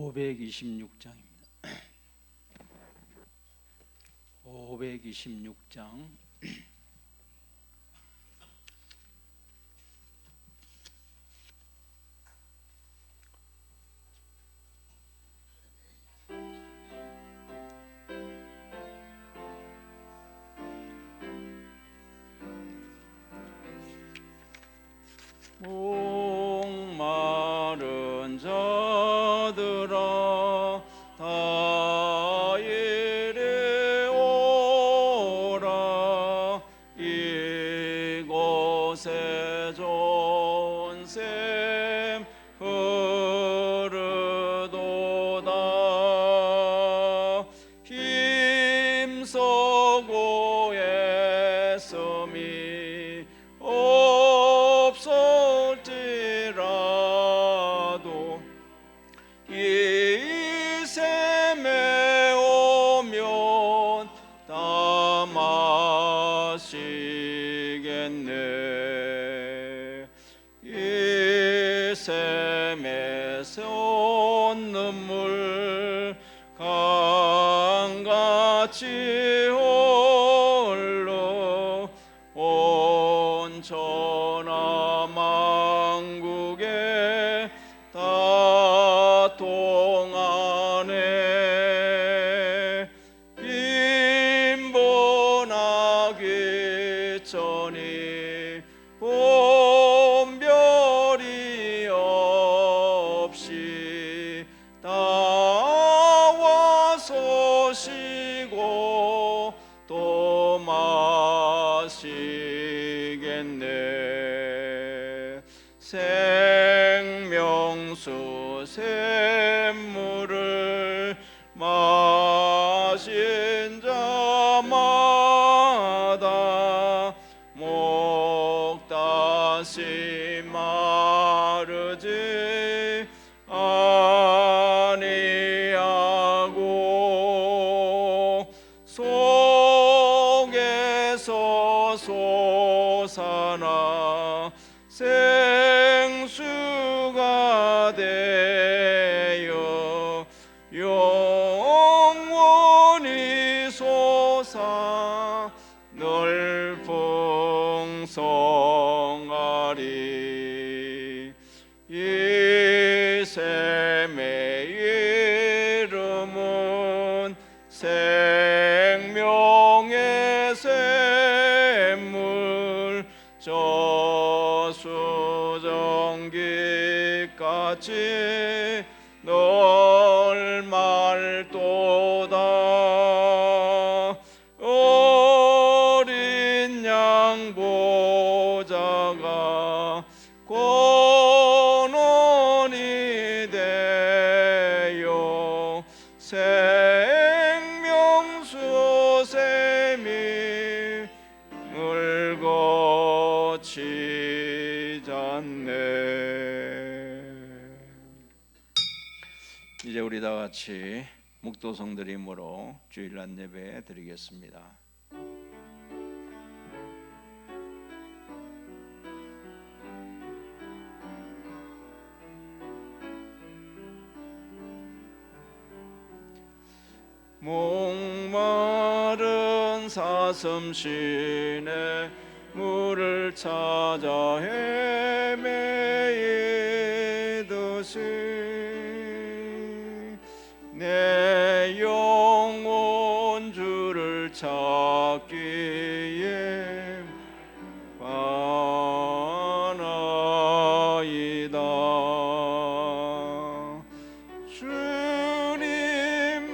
526장입니다. 526장. 목마른 자들아 다 이리 오라. 이곳에 좋은 샘 흐르도다. 힘쓰고 애씀이 없을지라도 이 샘에 오면 다 마시겠네. 이 샘에서 온 눈물 강같이 흘러 온 천하 만국에 다 통하네. 빈번하기 전이 분별이 없이 다 와서 쉬고 또 마시겠네. 생명수 샘물을 마신 자마다 목 다시 마르지 아니하고 속에서 솟아나 생수가 되어 영원히 솟아 늘 풍성하리. 이 샘의 이름은 생명의 샘물. 저수정깃같이 널 말도다. 어린 양 보좌가 권원이 되어 생명수 샘이 물거치잖네. 이제 우리 다 같이 묵도성드림으로 주일날 예배 드리겠습니다. 목마른 사슴신에 물을 찾아 헤매이듯이 내 영혼 주를 찾기에 바나이다.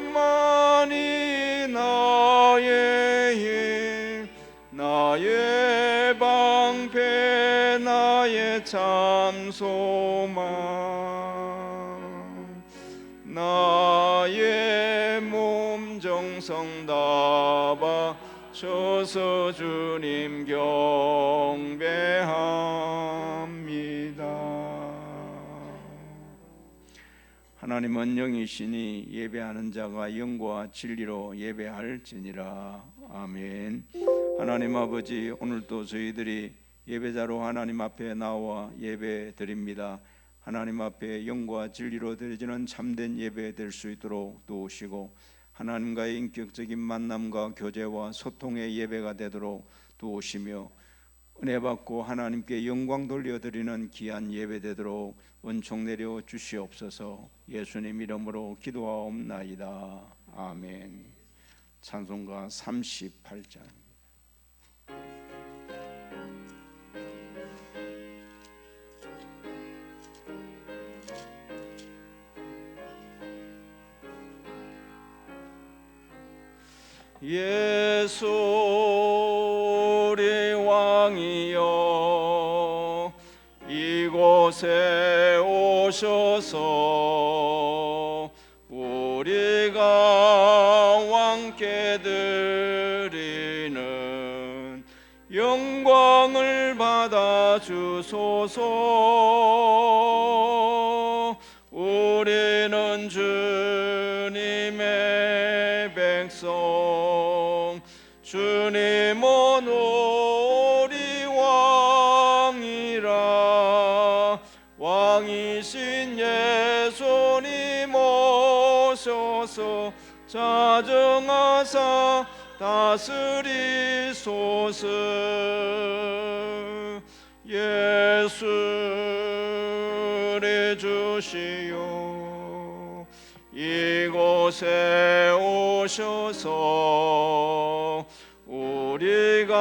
주님만이 나의 힘, 나의 방패, 나의 참 소망. 나의 몸 정성 다바 받아주소서. 주님 경배합니다. 하나님은 영이시니 예배하는 자가 영과 진리로 예배할지니라. 아멘. 하나님 아버지, 오늘도 저희들이 예배자로 하나님 앞에 나와 예배 드립니다. 하나님 앞에 영과 진리로 드려지는 참된 예배 될 수 있도록 도우시고, 하나님과의 인격적인 만남과 교제와 소통의 예배가 되도록 도우시며, 은혜 받고 하나님께 영광 돌려드리는 귀한 예배 되도록 은총 내려 주시옵소서. 예수님 이름으로 기도하옵나이다. 아멘. 찬송가 38장. 예수 우리 왕이여, 이곳에 오셔서 우리가 왕께 드리는 영광을 받아 주소서. 우리는 주님의 백성, 주님은 우리 왕이라. 왕이신 예수님 오셔서 자정하사 다스리소서. 예수를 주시오, 이곳에 오셔서 우리가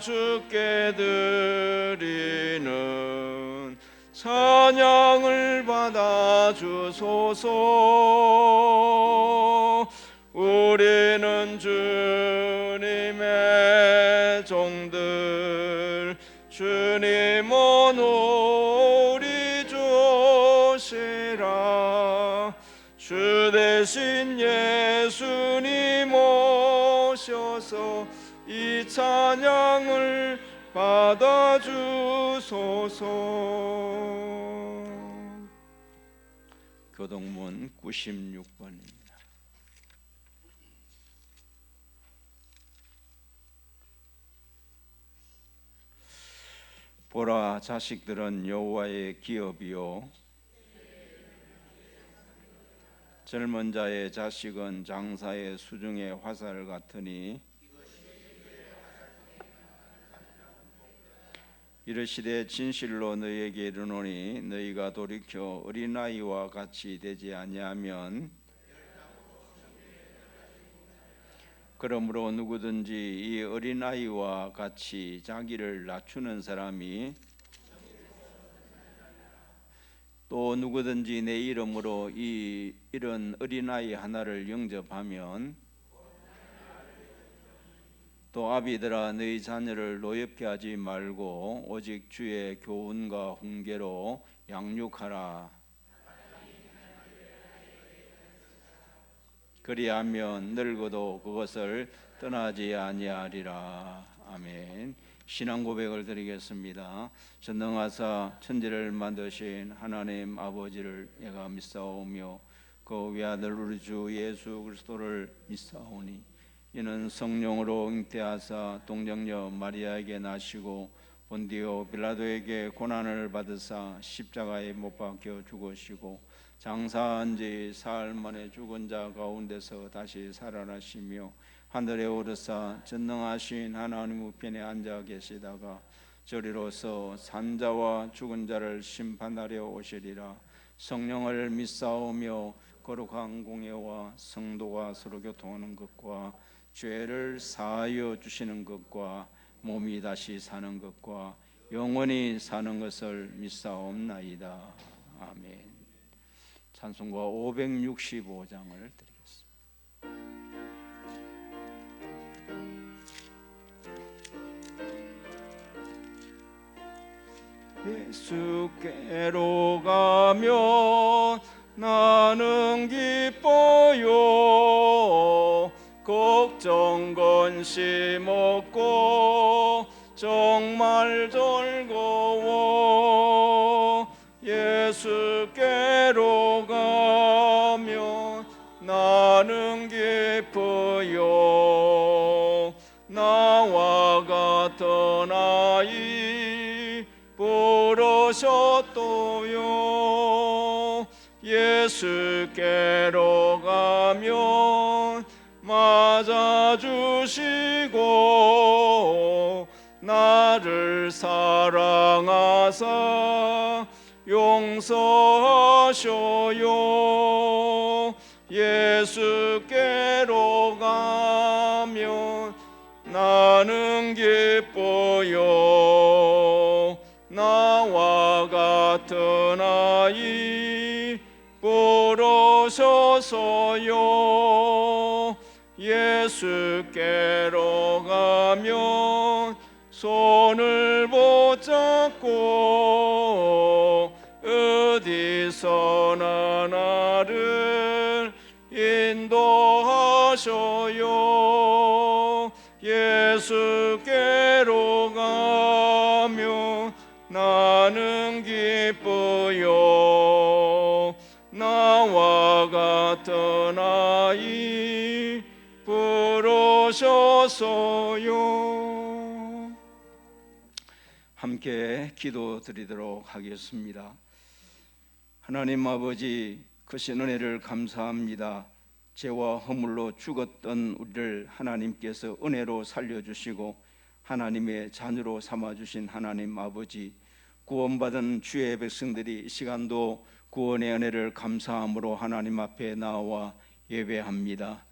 주께 드리는 찬양을 받아 주소서. 우리는 주님의 종들, 주님은 우리 주시라. 주 대신 예수님 오셔서 이 찬양을 받아 주소서. 교동문 96번입니다. 보라, 자식들은 여호와의 기업이요, 젊은 자의 자식은 장사의 수중의 화살 같으니, 이르시되 진실로 너희에게 이르노니 너희가 돌이켜 어린아이와 같이 되지 아니하면, 그러므로 누구든지 이 어린아이와 같이 자기를 낮추는 사람이, 또 누구든지 내 이름으로 이런 어린아이 하나를 영접하면, 또 아비들아, 너희 자녀를 노엽게 하지 말고 오직 주의 교훈과 훈계로 양육하라. 그리하면 늙어도 그것을 떠나지 아니하리라. 아멘. 신앙 고백을 드리겠습니다. 전능하사 천지를 만드신 하나님 아버지를 내가 믿사오며, 그 외아들 우리 주 예수 그리스도를 믿사오니, 이는 성령으로 잉태하사 동정녀 마리아에게 나시고 본디오 빌라도에게 고난을 받으사 십자가에 못 박혀 죽으시고, 장사한 지 사흘 만에 죽은 자 가운데서 다시 살아나시며, 하늘에 오르사 전능하신 하나님 우편에 앉아 계시다가 저리로서 산자와 죽은 자를 심판하려 오시리라. 성령을 믿사오며 거룩한 공예와 성도가 서로 교통하는 것과 죄를 사하여 주시는 것과 몸이 다시 사는 것과 영원히 사는 것을 믿사옵나이다. 아멘. 찬송가 565장을 드리겠습니다. 예수께로 가면 나는 기뻐요. 걱정 정건시 먹고 정말 즐거워 예수께로 가면 나는 기뻐요. 나와 같은 아이 부르셨도요. 예수께로 가면 맞아주시고 나를 사랑하사 용서하셔요. 예수께로 가면 나는 기뻐요. 나와 같은 아이 부르셔서요. 예수께로 가면 손을 붙잡고 어디서나 나를 인도하셔요. 예수께로 가면 나는 기뻐요. 나와 같은 아이 부르셔서요. 함께 기도드리도록 하겠습니다. 하나님 아버지, 크신 은혜를 감사합니다. 죄와 허물로 죽었던 우리를 하나님께서 은혜로 살려주시고 하나님의 자녀로 삼아주신 하나님 아버지, 구원받은 주의 백성들이 이 시간도 구원의 은혜를 감사함으로 하나님 앞에 나와 예배합니다.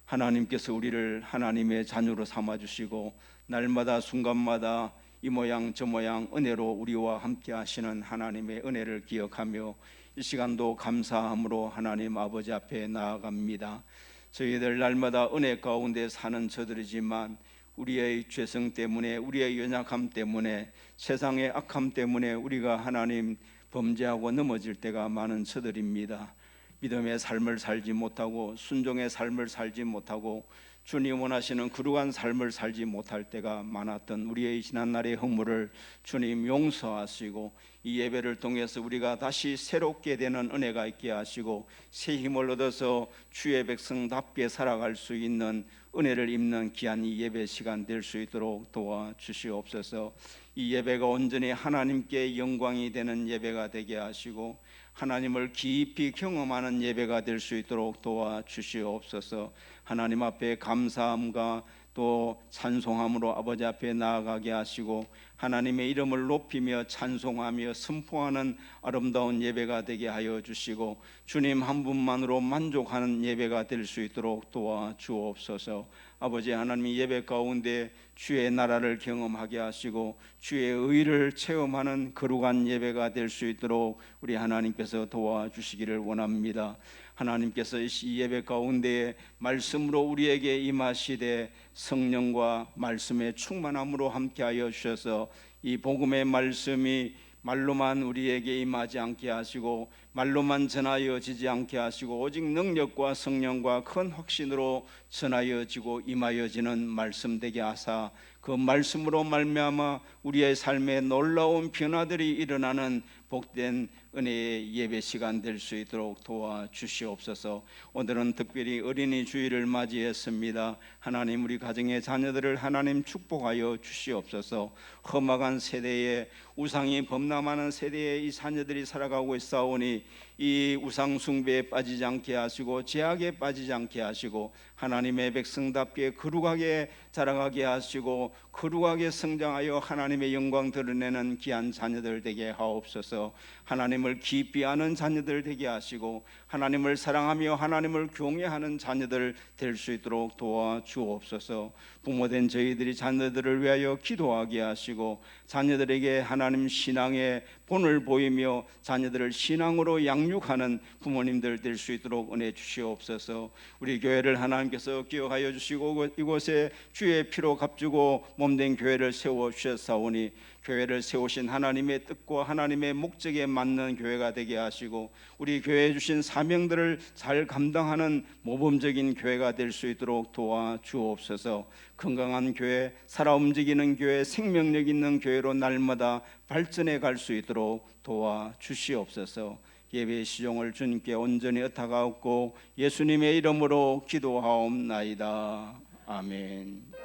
하나님께서 우리를 하나님의 자녀로 삼아주시고 날마다 순간마다 이 모양 저 모양 은혜로 우리와 함께 하시는 하나님의 은혜를 기억하며 이 시간도 감사함으로 하나님 아버지 앞에 나아갑니다. 저희들 날마다 은혜 가운데 사는 저들이지만 우리의 죄성 때문에, 우리의 연약함 때문에, 세상의 악함 때문에 우리가 하나님 범죄하고 넘어질 때가 많은 저들입니다. 믿음의 삶을 살지 못하고 순종의 삶을 살지 못하고 주님 원하시는 거룩한 삶을 살지 못할 때가 많았던 우리의 지난날의 허물을 주님 용서하시고 이 예배를 통해서 우리가 다시 새롭게 되는 은혜가 있게 하시고 새 힘을 얻어서 주의 백성답게 살아갈 수 있는 은혜를 입는 귀한 이 예배 시간 될 수 있도록 도와주시옵소서. 이 예배가 온전히 하나님께 영광이 되는 예배가 되게 하시고 하나님을 깊이 경험하는 예배가 될 수 있도록 도와주시옵소서. 하나님 앞에 감사함과 또 찬송함으로 아버지 앞에 나아가게 하시고 하나님의 이름을 높이며 찬송하며 선포하는 아름다운 예배가 되게 하여 주시고 주님 한 분만으로 만족하는 예배가 될 수 있도록 도와주옵소서. 아버지 하나님, 예배 가운데 주의 나라를 경험하게 하시고 주의 의를 체험하는 거룩한 예배가 될 수 있도록 우리 하나님께서 도와주시기를 원합니다. 하나님께서 이 예배 가운데 말씀으로 우리에게 임하시되 성령과 말씀의 충만함으로 함께하여 주셔서 이 복음의 말씀이 말로만 우리에게 임하지 않게 하시고 말로만 전하여지지 않게 하시고 오직 능력과 성령과 큰 확신으로 전하여지고 임하여지는 말씀 되게 하사 그 말씀으로 말미암아 우리의 삶에 놀라운 변화들이 일어나는 복된 은혜의 예배 시간 될 수 있도록 도와주시옵소서. 오늘은 특별히 어린이 주일을 맞이했습니다. 하나님, 우리 가정의 자녀들을 하나님 축복하여 주시옵소서. 험악한 세대에, 우상이 범람하는 세대에 이 자녀들이 살아가고 있사오니 이 우상 숭배에 빠지지 않게 하시고 죄악에 빠지지 않게 하시고 하나님의 백성답게 거룩하게 자라가게 하시고 거룩하게 성장하여 하나님의 영광 드러내는 귀한 자녀들 되게 하옵소서. 하나님을 깊이 아는 자녀들 되게 하시고 하나님을 사랑하며 하나님을 경외하는 자녀들 될 수 있도록 도와주옵소서. 부모된 저희들이 자녀들을 위하여 기도하게 하시고 자녀들에게 하나님 신앙의 본을 보이며 자녀들을 신앙으로 양육하는 부모님들 될 수 있도록 은혜 주시옵소서. 우리 교회를 하나님께서 기억하여 주시고 이곳에 주의 피로 값주고 몸된 교회를 세워 주셨사오니 교회를 세우신 하나님의 뜻과 하나님의 목적에 맞는 교회가 되게 하시고 우리 교회에 주신 사명들을 잘 감당하는 모범적인 교회가 될 수 있도록 도와주옵소서. 건강한 교회, 살아 움직이는 교회, 생명력 있는 교회로 날마다 발전해 갈 수 있도록 도와주시옵소서. 예배의 시종을 주님께 온전히 의탁하옵고 예수님의 이름으로 기도하옵나이다. 아멘.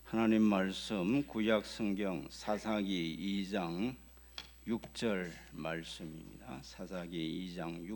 하나님 말씀 구약 성경 사사기 2장 6절 말씀입니다. 사사기 2장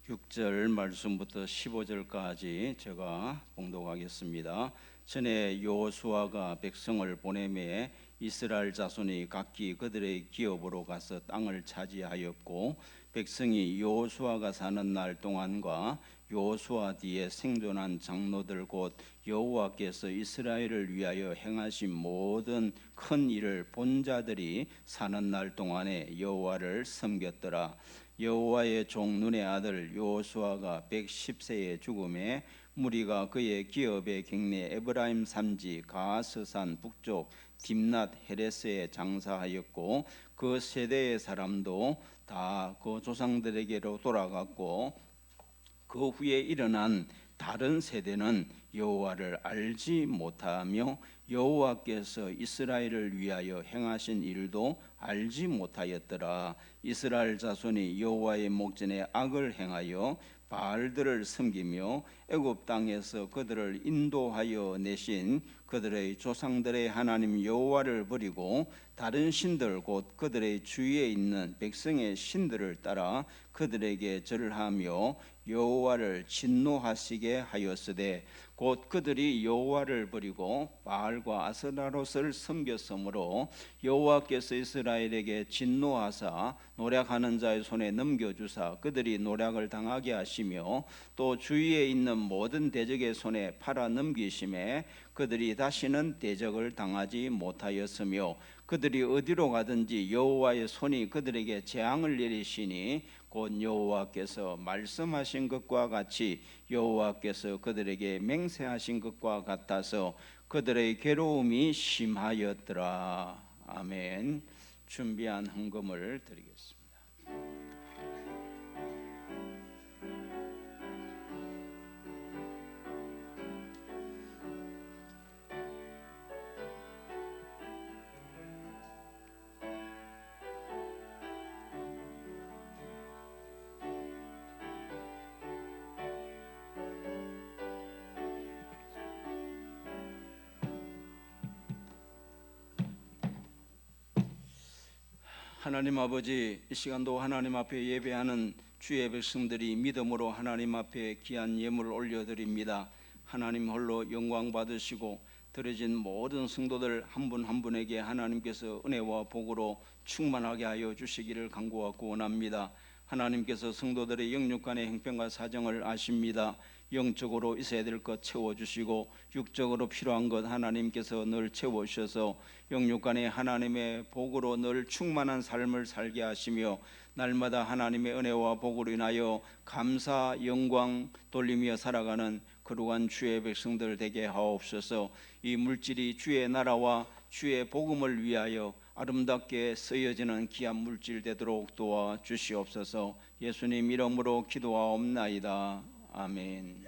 6절 말씀부터 15절까지 제가 봉독하겠습니다. 전에 여호수아가 백성을 보내매 이스라엘 자손이 각기 그들의 기업으로 가서 땅을 차지하였고 백성이 여호수아가 사는 날 동안과 여호수아 뒤에 생존한 장로들 곧 여호와께서 이스라엘을 위하여 행하신 모든 큰 일을 본 자들이 사는 날 동안에 여호와를 섬겼더라. 여호와의 종 눈의 아들 여호수아가 110세에 죽음에 무리가 그의 기업의 경내 에브라임 산지 가스산 북쪽 딥낫 헤레스에 장사하였고 그 세대의 사람도 다 그 조상들에게로 돌아갔고 그 후에 일어난 다른 세대는 여호와를 알지 못하며 여호와께서 이스라엘을 위하여 행하신 일도 알지 못하였더라. 이스라엘 자손이 여호와의 목전에 악을 행하여 바알들을 섬기며 애굽 땅에서 그들을 인도하여 내신 그들의 조상들의 하나님 여호와를 버리고 다른 신들 곧 그들의 주위에 있는 백성의 신들을 따라 그들에게 절하며 여호와를 진노하시게 하였으되 곧 그들이 여호와를 버리고 바알과 아스타롯을 섬겼으므로 여호와께서 이스라엘에게 진노하사 노략하는 자의 손에 넘겨주사 그들이 노략을 당하게 하시며 또 주위에 있는 모든 대적의 손에 팔아 넘기심에 그들이 다시는 대적을 당하지 못하였으며 그들이 어디로 가든지 여호와의 손이 그들에게 재앙을 내리시니 곧 여호와께서 말씀하신 것과 같이 여호와께서 그들에게 맹세하신 것과 같아서 그들의 괴로움이 심하였더라. 아멘. 준비한 헌금을 드리겠습니다. 하나님 아버지, 이 시간도 하나님 앞에 예배하는 주의 백성들이 믿음으로 하나님 앞에 귀한 예물을 올려드립니다. 하나님 홀로 영광 받으시고 드려진 모든 성도들 한 분 한 분에게 하나님께서 은혜와 복으로 충만하게 하여 주시기를 간구하고 원합니다. 하나님께서 성도들의 영육간의 형편과 사정을 아십니다. 영적으로 있어야 될 것 채워주시고 육적으로 필요한 것 하나님께서 늘 채워주셔서 영육간의 하나님의 복으로 늘 충만한 삶을 살게 하시며 날마다 하나님의 은혜와 복으로 인하여 감사 영광 돌리며 살아가는 거룩한 주의 백성들 되게 하옵소서. 이 물질이 주의 나라와 주의 복음을 위하여 아름답게 쓰여지는 귀한 물질 되도록 도와주시옵소서. 예수님 이름으로 기도하옵나이다. 아멘.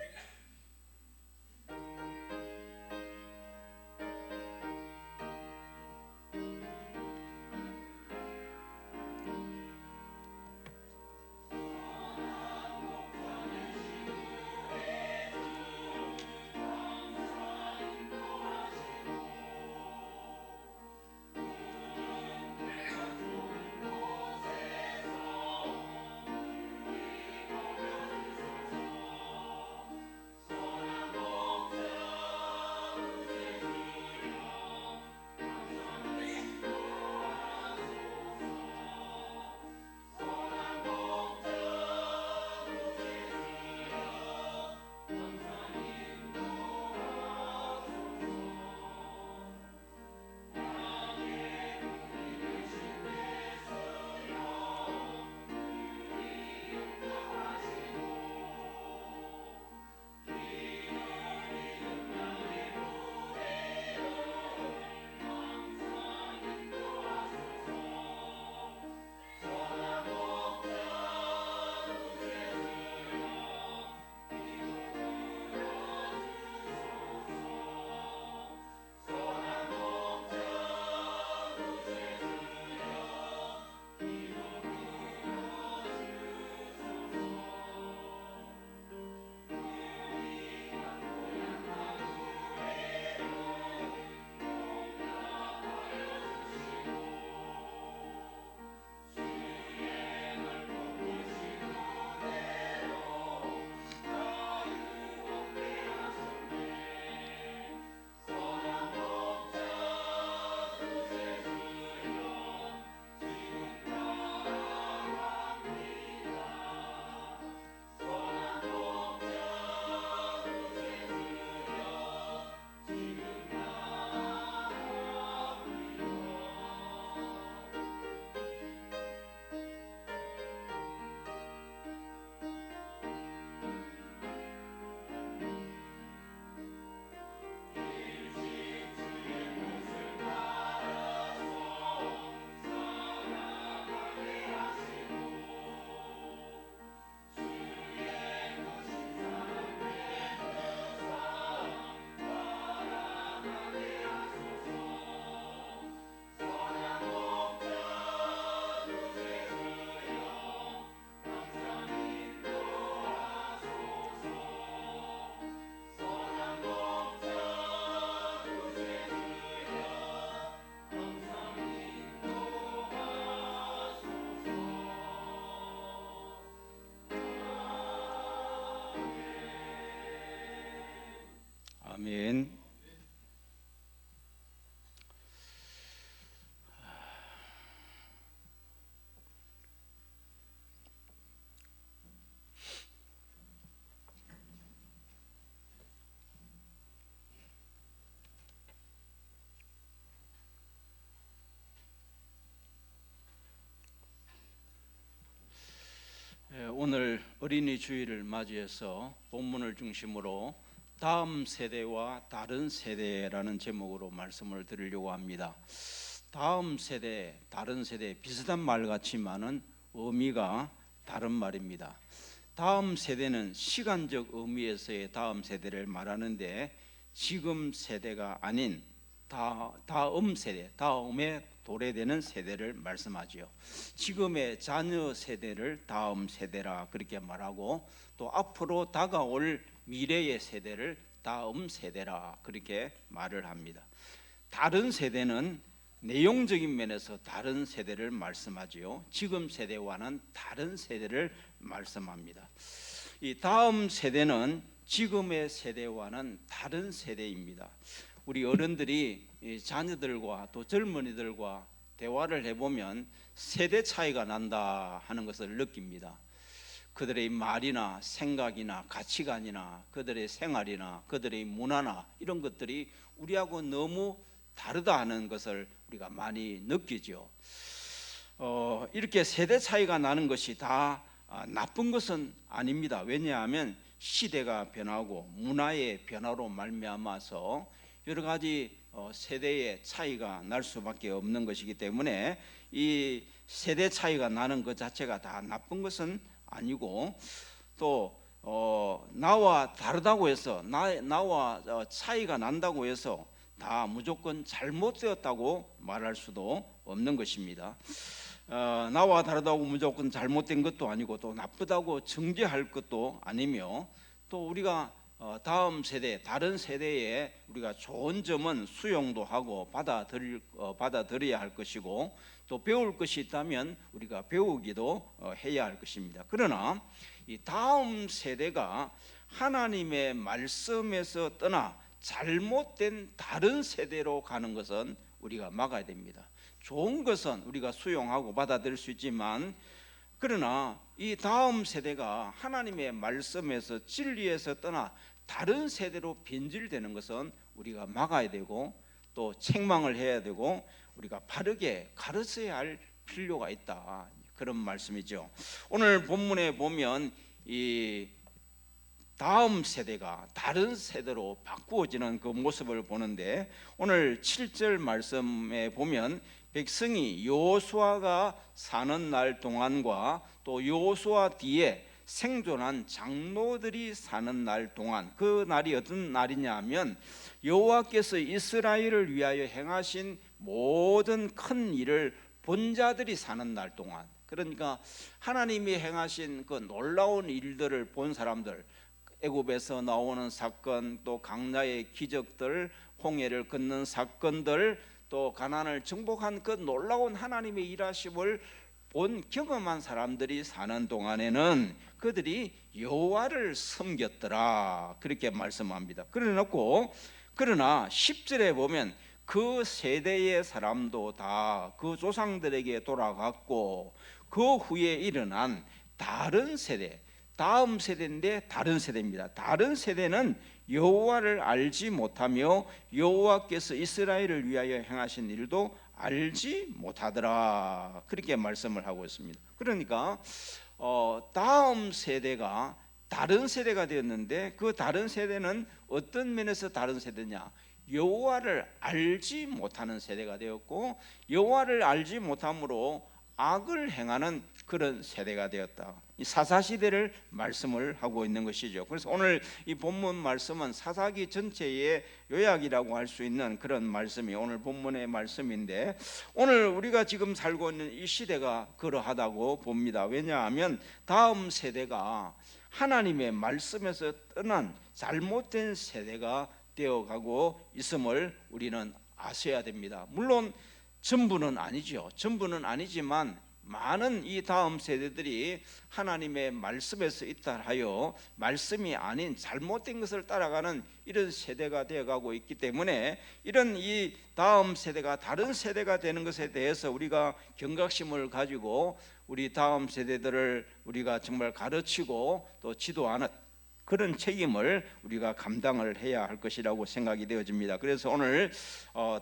오늘 어린이 주일을 맞이해서 본문을 중심으로 다음 세대와 다른 세대라는 제목으로 말씀을 드리려고 합니다. 다음 세대, 다른 세대 비슷한 말 같지만은 의미가 다른 말입니다. 다음 세대는 시간적 의미에서의 다음 세대를 말하는데 지금 세대가 아닌 다음 세대, 다음에 도래되는 세대를 말씀하지요. 지금의 자녀 세대를 다음 세대라 그렇게 말하고, 또 앞으로 다가올 미래의 세대를 다음 세대라 그렇게 말을 합니다. 다른 세대는 내용적인 면에서 다른 세대를 말씀하지요. 지금 세대와는 다른 세대를 말씀합니다. 이 다음 세대는 지금의 세대와는 다른 세대입니다. 우리 어른들이 자녀들과 또 젊은이들과 대화를 해보면 세대 차이가 난다 하는 것을 느낍니다. 그들의 말이나 생각이나 가치관이나 그들의 생활이나 그들의 문화나 이런 것들이 우리하고 너무 다르다 하는 것을 우리가 많이 느끼죠. 이렇게 세대 차이가 나는 것이 다 나쁜 것은 아닙니다. 왜냐하면 시대가 변하고 문화의 변화로 말미암아서 여러 가지 세대의 차이가 날 수밖에 없는 것이기 때문에 이 세대 차이가 나는 것 자체가 다 나쁜 것은 아니고, 또 나와 다르다고 해서 나와 차이가 난다고 해서 다 무조건 잘못되었다고 말할 수도 없는 것입니다. 나와 다르다고 무조건 잘못된 것도 아니고 또 나쁘다고 정죄할 것도 아니며, 또 우리가 다음 세대, 다른 세대에 우리가 좋은 점은 수용도 하고 받아들여야 할 것이고, 또 배울 것이 있다면 우리가 배우기도 해야 할 것입니다. 그러나 이 다음 세대가 하나님의 말씀에서 떠나 잘못된 다른 세대로 가는 것은 우리가 막아야 됩니다. 좋은 것은 우리가 수용하고 받아들일 수 있지만, 그러나 이 다음 세대가 하나님의 말씀에서 진리에서 떠나 다른 세대로 변질되는 것은 우리가 막아야 되고, 또 책망을 해야 되고 우리가 바르게 가르쳐야 할 필요가 있다, 그런 말씀이죠. 오늘 본문에 보면 이 다음 세대가 다른 세대로 바꾸어지는 그 모습을 보는데, 오늘 7절 말씀에 보면 백성이 여호수아가 사는 날 동안과 또 여호수아 뒤에 생존한 장로들이 사는 날 동안, 그 날이 어떤 날이냐 하면 여호와께서 이스라엘을 위하여 행하신 모든 큰 일을 본 자들이 사는 날 동안, 그러니까 하나님이 행하신 그 놀라운 일들을 본 사람들, 애굽에서 나오는 사건, 또 강야의 기적들, 홍해를 걷는 사건들, 또 가나안을 정복한 그 놀라운 하나님의 일하심을 본 경험한 사람들이 사는 동안에는 그들이 여호와를 섬겼더라 그렇게 말씀합니다. 그러나 10절에 보면 그 세대의 사람도 다 그 조상들에게 돌아갔고, 그 후에 일어난 다른 세대, 다음 세대인데 다른 세대입니다. 다른 세대는 여호와를 알지 못하며 여호와께서 이스라엘을 위하여 행하신 일도 알지 못하더라 그렇게 말씀을 하고 있습니다. 그러니까 다음 세대가 다른 세대가 되었는데, 그 다른 세대는 어떤 면에서 다른 세대냐, 여호와를 알지 못하는 세대가 되었고, 여호와를 알지 못함으로 악을 행하는 그런 세대가 되었다. 이 사사시대를 말씀을 하고 있는 것이죠. 그래서 오늘 이 본문 말씀은 사사기 전체의 요약이라고 할 수 있는 그런 말씀이 오늘 본문의 말씀인데, 오늘 우리가 지금 살고 있는 이 시대가 그러하다고 봅니다. 왜냐하면 다음 세대가 하나님의 말씀에서 떠난 잘못된 세대가 되어가고 있음을 우리는 아셔야 됩니다. 물론 전부는 아니죠. 전부는 아니지만 많은 이 다음 세대들이 하나님의 말씀에서 이탈하여 말씀이 아닌 잘못된 것을 따라가는 이런 세대가 되어가고 있기 때문에, 이런 이 다음 세대가 다른 세대가 되는 것에 대해서 우리가 경각심을 가지고 우리 다음 세대들을 우리가 정말 가르치고 또 지도하는 그런 책임을 우리가 감당을 해야 할 것이라고 생각이 되어집니다. 그래서 오늘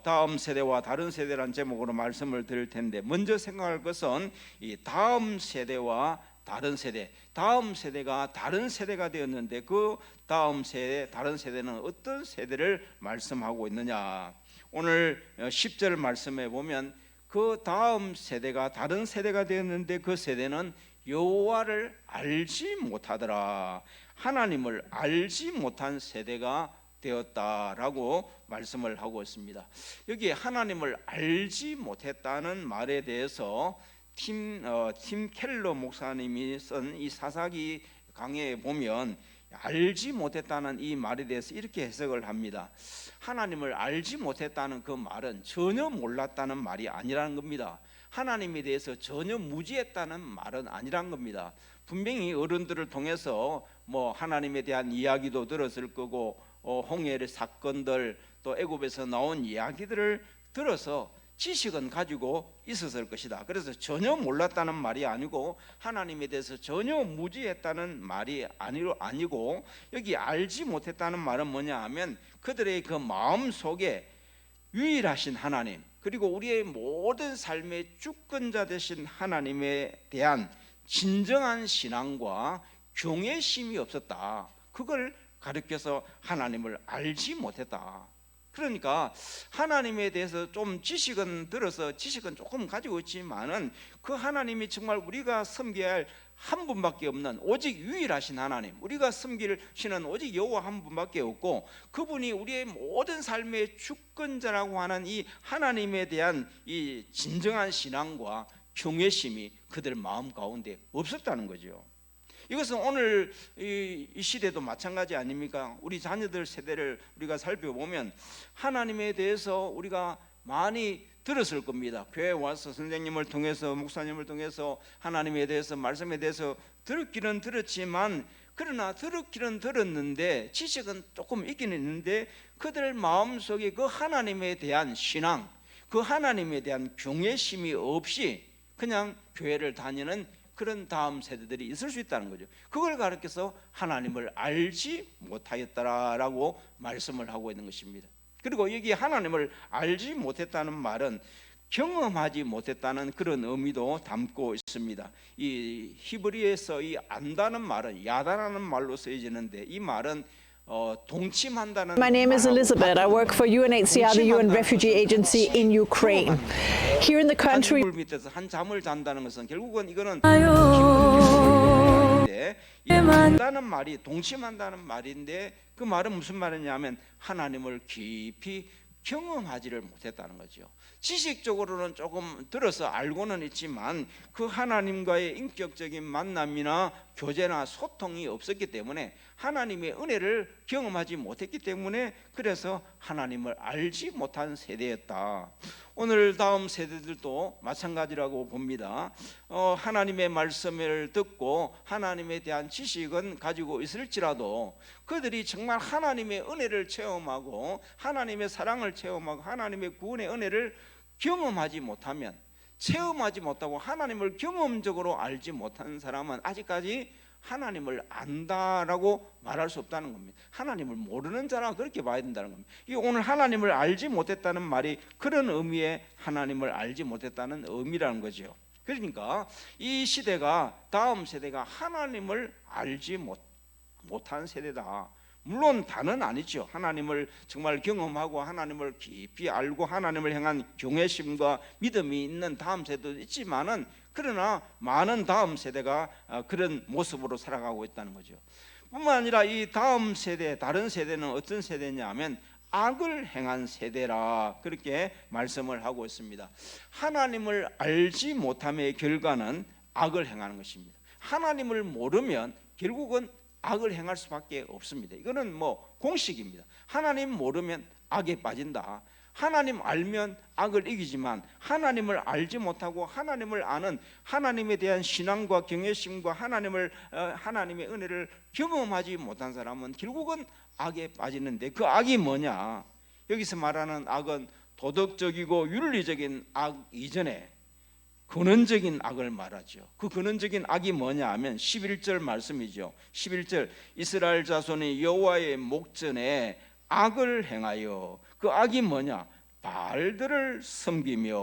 다음 세대와 다른 세대라는 제목으로 말씀을 드릴 텐데, 먼저 생각할 것은 이 다음 세대와 다른 세대, 다음 세대가 다른 세대가 되었는데 그 다음 세대, 다른 세대는 어떤 세대를 말씀하고 있느냐? 오늘 10절 말씀에 보면 그 다음 세대가 다른 세대가 되었는데 그 세대는 여호와를 알지 못하더라. 하나님을 알지 못한 세대가 되었다라고 말씀을 하고 있습니다. 여기 하나님을 알지 못했다는 말에 대해서 팀 켈러 목사님이 쓴 이 사사기 강해에 보면 알지 못했다는 이 말에 대해서 이렇게 해석을 합니다. 하나님을 알지 못했다는 그 말은 전혀 몰랐다는 말이 아니라는 겁니다. 하나님에 대해서 전혀 무지했다는 말은 아니란 겁니다. 분명히 어른들을 통해서 뭐 하나님에 대한 이야기도 들었을 거고 홍해의 사건들 또 애굽에서 나온 이야기들을 들어서 지식은 가지고 있었을 것이다. 그래서 전혀 몰랐다는 말이 아니고 하나님에 대해서 전혀 무지했다는 말이 아니고 여기 알지 못했다는 말은 뭐냐 하면 그들의 그 마음 속에 유일하신 하나님 그리고 우리의 모든 삶의 주권자 되신 하나님에 대한 진정한 신앙과 경외심이 없었다. 그걸 가르쳐서 하나님을 알지 못했다. 그러니까 하나님에 대해서 좀 지식은 들어서 지식은 조금 가지고 있지만은 그 하나님이 정말 우리가 섬겨야 할 한 분밖에 없는 오직 유일하신 하나님, 우리가 섬기시는 오직 여호와 한 분밖에 없고 그분이 우리의 모든 삶의 주권자라고 하는 이 하나님에 대한 이 진정한 신앙과 경외심이 그들 마음 가운데 없었다는 거죠. 이것은 오늘 이 시대도 마찬가지 아닙니까? 우리 자녀들 세대를 우리가 살펴보면 하나님에 대해서 우리가 많이 들었을 겁니다. 교회에 와서 선생님을 통해서 목사님을 통해서 하나님에 대해서 말씀에 대해서 들었기는 들었지만 그러나 들었기는 들었는데 지식은 조금 있기는 있는데 그들 마음속에 그 하나님에 대한 신앙, 그 하나님에 대한 경외심이 없이 그냥 교회를 다니는 그런 다음 세대들이 있을 수 있다는 거죠. 그걸 가르쳐서 하나님을 알지 못하였다라고 말씀을 하고 있는 것입니다. 그리고 여기 하나님을 알지 못했다는 말은 경험하지 못했다는 그런 의미도 담고 있습니다. 이 히브리에서 이 안다는 말은 야다라는 말로 쓰여지는데 이 말은 동침한다는. My name is Elizabeth. I work for UNHCR, the UN Refugee Agency in Ukraine. Here in the country, 물 밑에서 한 잠을 잔다는 것은 결국은 이거는 말인데 안다는 말이 동침한다는 말인데 그 말은 무슨 말이냐면 하나님을 깊이 경험하지를 못했다는 거죠. 지식적으로는 조금 들어서 알고는 있지만 그 하나님과의 인격적인 만남이나 교제나 소통이 없었기 때문에 하나님의 은혜를 경험하지 못했기 때문에 그래서 하나님을 알지 못한 세대였다. 오늘 다음 세대들도 마찬가지라고 봅니다. 하나님의 말씀을 듣고 하나님에 대한 지식은 가지고 있을지라도 그들이 정말 하나님의 은혜를 체험하고 하나님의 사랑을 체험하고 하나님의 구원의 은혜를 경험하지 못하면, 체험하지 못하고 하나님을 경험적으로 알지 못한 사람은 아직까지 하나님을 안다라고 말할 수 없다는 겁니다. 하나님을 모르는 자라 그렇게 봐야 된다는 겁니다. 이 오늘 하나님을 알지 못했다는 말이 그런 의미의 하나님을 알지 못했다는 의미라는 거죠. 그러니까 이 시대가, 다음 세대가 하나님을 알지 못한 세대다. 물론 다는 아니죠. 하나님을 정말 경험하고 하나님을 깊이 알고 하나님을 향한 경외심과 믿음이 있는 다음 세대도 있지만은, 그러나 많은 다음 세대가 그런 모습으로 살아가고 있다는 거죠. 뿐만 아니라 이 다음 세대, 다른 세대는 어떤 세대냐 하면 악을 행한 세대라 그렇게 말씀을 하고 있습니다. 하나님을 알지 못함의 결과는 악을 행하는 것입니다. 하나님을 모르면 결국은 악을 행할 수밖에 없습니다. 이거는 뭐 공식입니다. 하나님 모르면 악에 빠진다. 하나님 알면 악을 이기지만 하나님을 알지 못하고 하나님을 아는, 하나님에 대한 신앙과 경외심과 하나님의 은혜를 경험하지 못한 사람은 결국은 악에 빠지는데, 그 악이 뭐냐? 여기서 말하는 악은 도덕적이고 윤리적인 악 이전에 근원적인 악을 말하죠. 그 근원적인 악이 뭐냐 하면 11절 말씀이죠. 11절, 이스라엘 자손이 여호와의 목전에 악을 행하여, 그 악이 뭐냐? 바알들을 섬기며.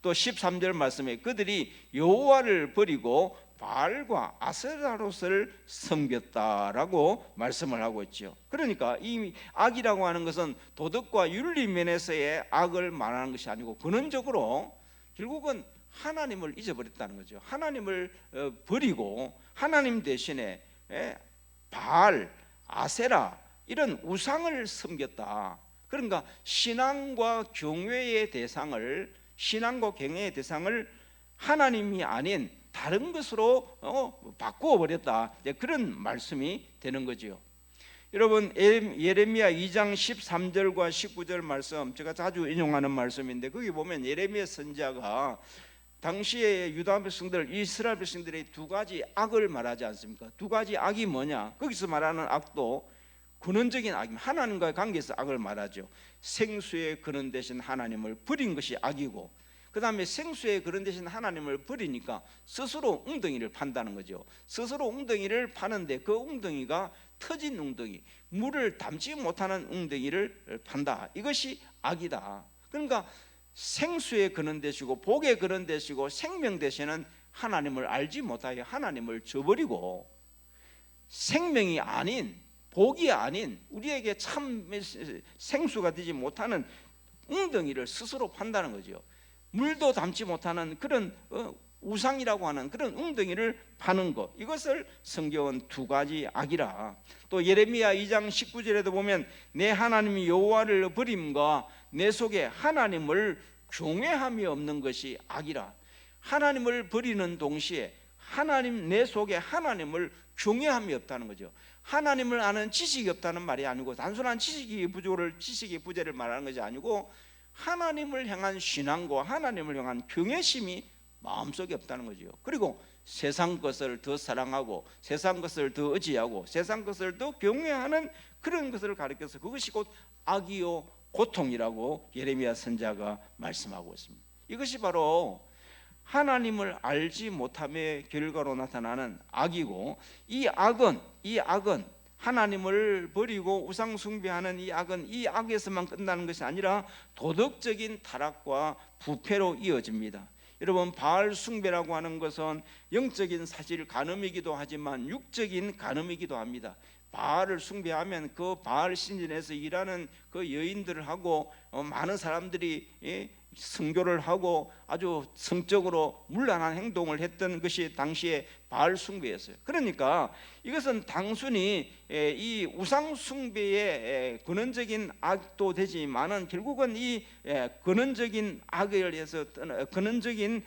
또 13절 말씀에 그들이 여호와를 버리고 바알과 아세라롯을 섬겼다라고 말씀을 하고 있죠. 그러니까 이 악이라고 하는 것은 도덕과 윤리 면에서의 악을 말하는 것이 아니고 근원적으로 결국은 하나님을 잊어버렸다는 거죠. 하나님을 버리고 하나님 대신에 바알, 아세라 이런 우상을 섬겼다. 그러니까 신앙과 경외의 대상을 하나님이 아닌 다른 것으로 바꾸어 버렸다. 그런 말씀이 되는 거죠. 여러분, 예레미야 2장 13절과 19절 말씀, 제가 자주 인용하는 말씀인데 거기 보면 예레미야 선지자가 당시에 유다 백성들, 이스라엘 백성들의 두 가지 악을 말하지 않습니까? 두 가지 악이 뭐냐? 거기서 말하는 악도 근원적인 악입니다. 하나님과의 관계에서 악을 말하죠. 생수의 근원 대신 하나님을 버린 것이 악이고, 그 다음에 생수의 근원 대신 하나님을 버리니까 스스로 웅덩이를 판다는 거죠. 스스로 웅덩이를 파는데 그 웅덩이가 터진 웅덩이, 물을 담지 못하는 웅덩이를 판다. 이것이 악이다. 그러니까 생수의 근원 되시고 복의 근원 되시고 생명 되시는 하나님을 알지 못하여 하나님을 저버리고, 생명이 아닌, 복이 아닌, 우리에게 참 생수가 되지 못하는 웅덩이를 스스로 판다는 거죠. 물도 담지 못하는 그런 우상이라고 하는 그런 웅덩이를 파는 것, 이것을 성경은 두 가지 악이라. 또 예레미야 2장 19절에도 보면 내 하나님 여호와를 버림과 내 속에 하나님을 경외함이 없는 것이 악이라. 하나님을 버리는 동시에 내 속에 하나님을 경외함이 없다는 거죠. 하나님을 아는 지식이 없다는 말이 아니고, 단순한 지식의 부재를 말하는 것이 아니고, 하나님을 향한 신앙과 하나님을 향한 경외심이 마음속에 없다는 거죠. 그리고 세상 것을 더 사랑하고 세상 것을 더 의지하고 세상 것을 더 경외하는 그런 것을 가리켜서 그것이 곧 악이요 고통이라고 예레미야 선지자가 말씀하고 있습니다. 이것이 바로 하나님을 알지 못함의 결과로 나타나는 악이고, 이 악은 하나님을 버리고 우상 숭배하는 이 악에서만 끝나는 것이 아니라 도덕적인 타락과 부패로 이어집니다. 여러분, 바알 숭배라고 하는 것은 영적인 사실 간음이기도 하지만 육적인 간음이기도 합니다. 바알을 숭배하면 그 바알 신전에서 일하는 그 여인들하고 많은 사람들이 선교를 하고 아주 성적으로 문란한 행동을 했던 것이 당시에 바알 숭배였어요. 그러니까 이것은 단순히 이 우상 숭배의 근원적인 악도 되지만은 결국은 이 근원적인 악을 해서 근원적인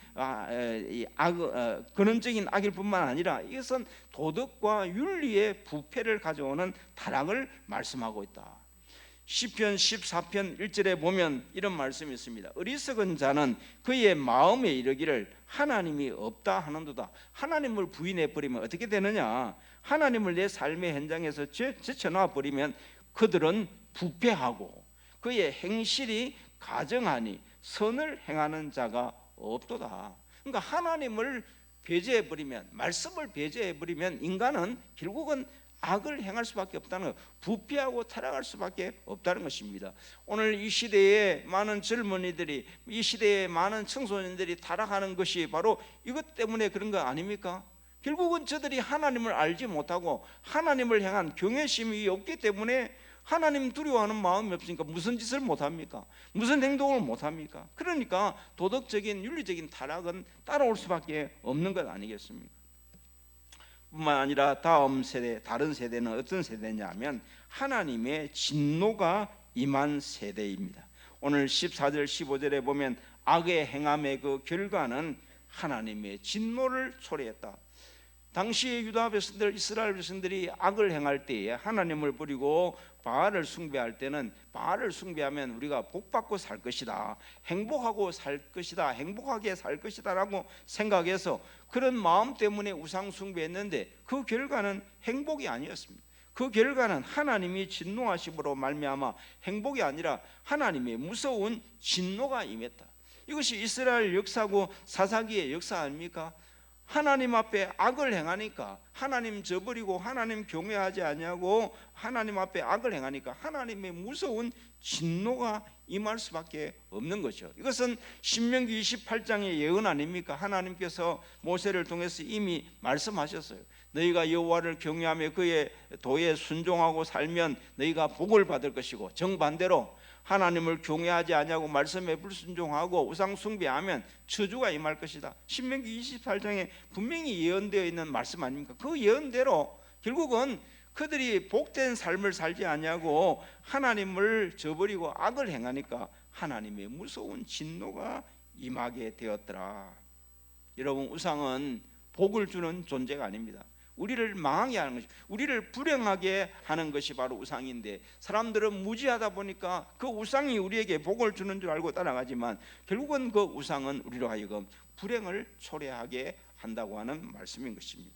악일 뿐만 아니라 이것은 도덕과 윤리의 부패를 가져오는 타락을 말씀하고 있다. 시편 14편 1절에 보면 이런 말씀이 있습니다. 어리석은 자는 그의 마음에 이르기를 하나님이 없다 하는도다. 하나님을 부인해 버리면 어떻게 되느냐? 하나님을 내 삶의 현장에서 제쳐놔 버리면 그들은 부패하고 그의 행실이 가정하니 선을 행하는 자가 없도다. 그러니까 하나님을 배제해 버리면, 말씀을 배제해 버리면 인간은 결국은 악을 행할 수밖에 없다는 것, 부패하고 타락할 수밖에 없다는 것입니다. 오늘 이 시대에 많은 젊은이들이, 이 시대에 많은 청소년들이 타락하는 것이 바로 이것 때문에 그런 거 아닙니까? 결국은 저들이 하나님을 알지 못하고 하나님을 향한 경외심이 없기 때문에 하나님 두려워하는 마음이 없으니까 무슨 짓을 못합니까? 무슨 행동을 못합니까? 그러니까 도덕적인 윤리적인 타락은 따라올 수밖에 없는 것 아니겠습니까? 뿐만 아니라 다른 세대는 어떤 세대냐면 하나님의 진노가 임한 세대입니다. 오늘 14절 15절에 보면 악의 행함의 그 결과는 하나님의 진노를 초래했다. 당시의 유다 백성들, 이스라엘 백성들이 악을 행할 때에 하나님을 버리고 바알을 숭배할 때는 바알을 숭배하면 우리가 복받고 살 것이다, 행복하고 살 것이다, 행복하게 살 것이다 라고 생각해서 그런 마음 때문에 우상 숭배했는데 그 결과는 행복이 아니었습니다. 그 결과는 하나님이 진노하심으로 말미암아 행복이 아니라 하나님의 무서운 진노가 임했다. 이것이 이스라엘 역사고 사사기의 역사 아닙니까? 하나님 앞에 악을 행하니까, 하나님 저버리고 하나님 경외하지 아니하고 하나님 앞에 악을 행하니까 하나님의 무서운 진노가 임할 수밖에 없는 거죠. 이것은 신명기 28장의 예언 아닙니까? 하나님께서 모세를 통해서 이미 말씀하셨어요. 너희가 여호와를 경외하며 그의 도에 순종하고 살면 너희가 복을 받을 것이고, 정반대로 하나님을 경외하지 아니하고 말씀에 불순종하고 우상 숭배하면 저주가 임할 것이다. 신명기 28장에 분명히 예언되어 있는 말씀 아닙니까? 그 예언대로 결국은 그들이 복된 삶을 살지 아니하고 하나님을 저버리고 악을 행하니까 하나님의 무서운 진노가 임하게 되었더라. 여러분, 우상은 복을 주는 존재가 아닙니다. 우리를 망하게 하는 것이, 우리를 불행하게 하는 것이 바로 우상인데, 사람들은 무지하다 보니까 그 우상이 우리에게 복을 주는 줄 알고 따라가지만 결국은 그 우상은 우리로 하여금 불행을 초래하게 한다고 하는 말씀인 것입니다.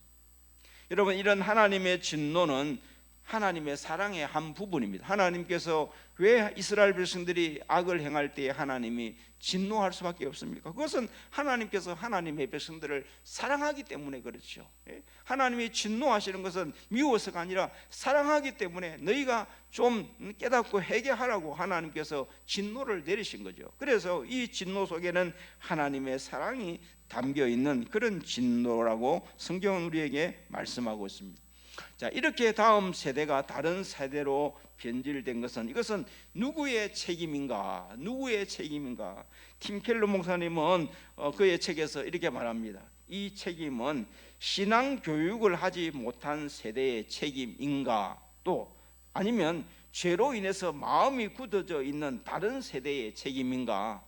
여러분, 이런 하나님의 진노는 하나님의 사랑의 한 부분입니다. 하나님께서 왜 이스라엘 백성들이 악을 행할 때에 하나님이 진노할 수밖에 없습니까? 그것은 하나님께서 하나님의 백성들을 사랑하기 때문에 그렇죠. 하나님이 진노하시는 것은 미워서가 아니라 사랑하기 때문에 너희가 좀 깨닫고 회개하라고 하나님께서 진노를 내리신 거죠. 그래서 이 진노 속에는 하나님의 사랑이 담겨 있는 그런 진노라고 성경은 우리에게 말씀하고 있습니다. 자, 이렇게 다음 세대가 다른 세대로 변질된 것은, 이것은 누구의 책임인가? 누구의 책임인가? 팀 켈러 목사님은 그의 책에서 이렇게 말합니다. 이 책임은 신앙 교육을 하지 못한 세대의 책임인가? 또 아니면 죄로 인해서 마음이 굳어져 있는 다른 세대의 책임인가?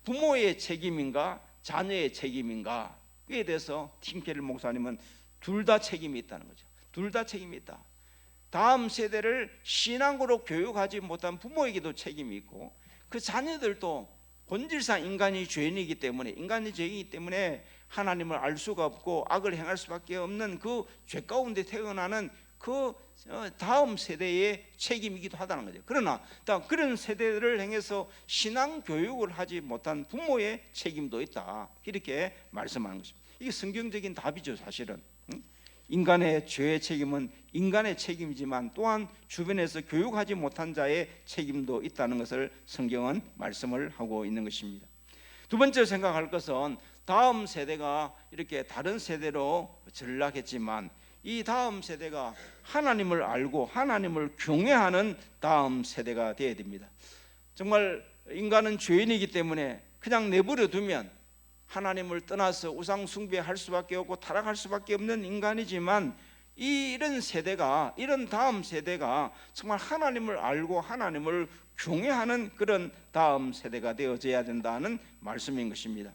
부모의 책임인가? 자녀의 책임인가? 그에 대해서 팀 켈러 목사님은 둘 다 책임이 있다는 거죠. 둘 다 책임이 있다. 다음 세대를 신앙으로 교육하지 못한 부모에게도 책임이 있고, 그 자녀들도 본질상 인간이 죄인이기 때문에, 인간이 죄인이기 때문에 하나님을 알 수가 없고 악을 행할 수밖에 없는 그 죄 가운데 태어나는 그 다음 세대의 책임이기도 하다는 거죠. 그러나 그런 세대를 향해서 신앙 교육을 하지 못한 부모의 책임도 있다, 이렇게 말씀하는 것입니다. 이게 성경적인 답이죠, 사실은. 인간의 죄의 책임은 인간의 책임이지만 또한 주변에서 교육하지 못한 자의 책임도 있다는 것을 성경은 말씀을 하고 있는 것입니다. 두 번째로 생각할 것은, 다음 세대가 이렇게 다른 세대로 전락했지만 이 다음 세대가 하나님을 알고 하나님을 경외하는 다음 세대가 되어야 됩니다. 정말 인간은 죄인이기 때문에 그냥 내버려 두면 하나님을 떠나서 우상 숭배할 수밖에 없고 타락할 수밖에 없는 인간이지만, 이런 세대가, 이런 다음 세대가 정말 하나님을 알고 하나님을 경외하는 그런 다음 세대가 되어져야 된다는 말씀인 것입니다.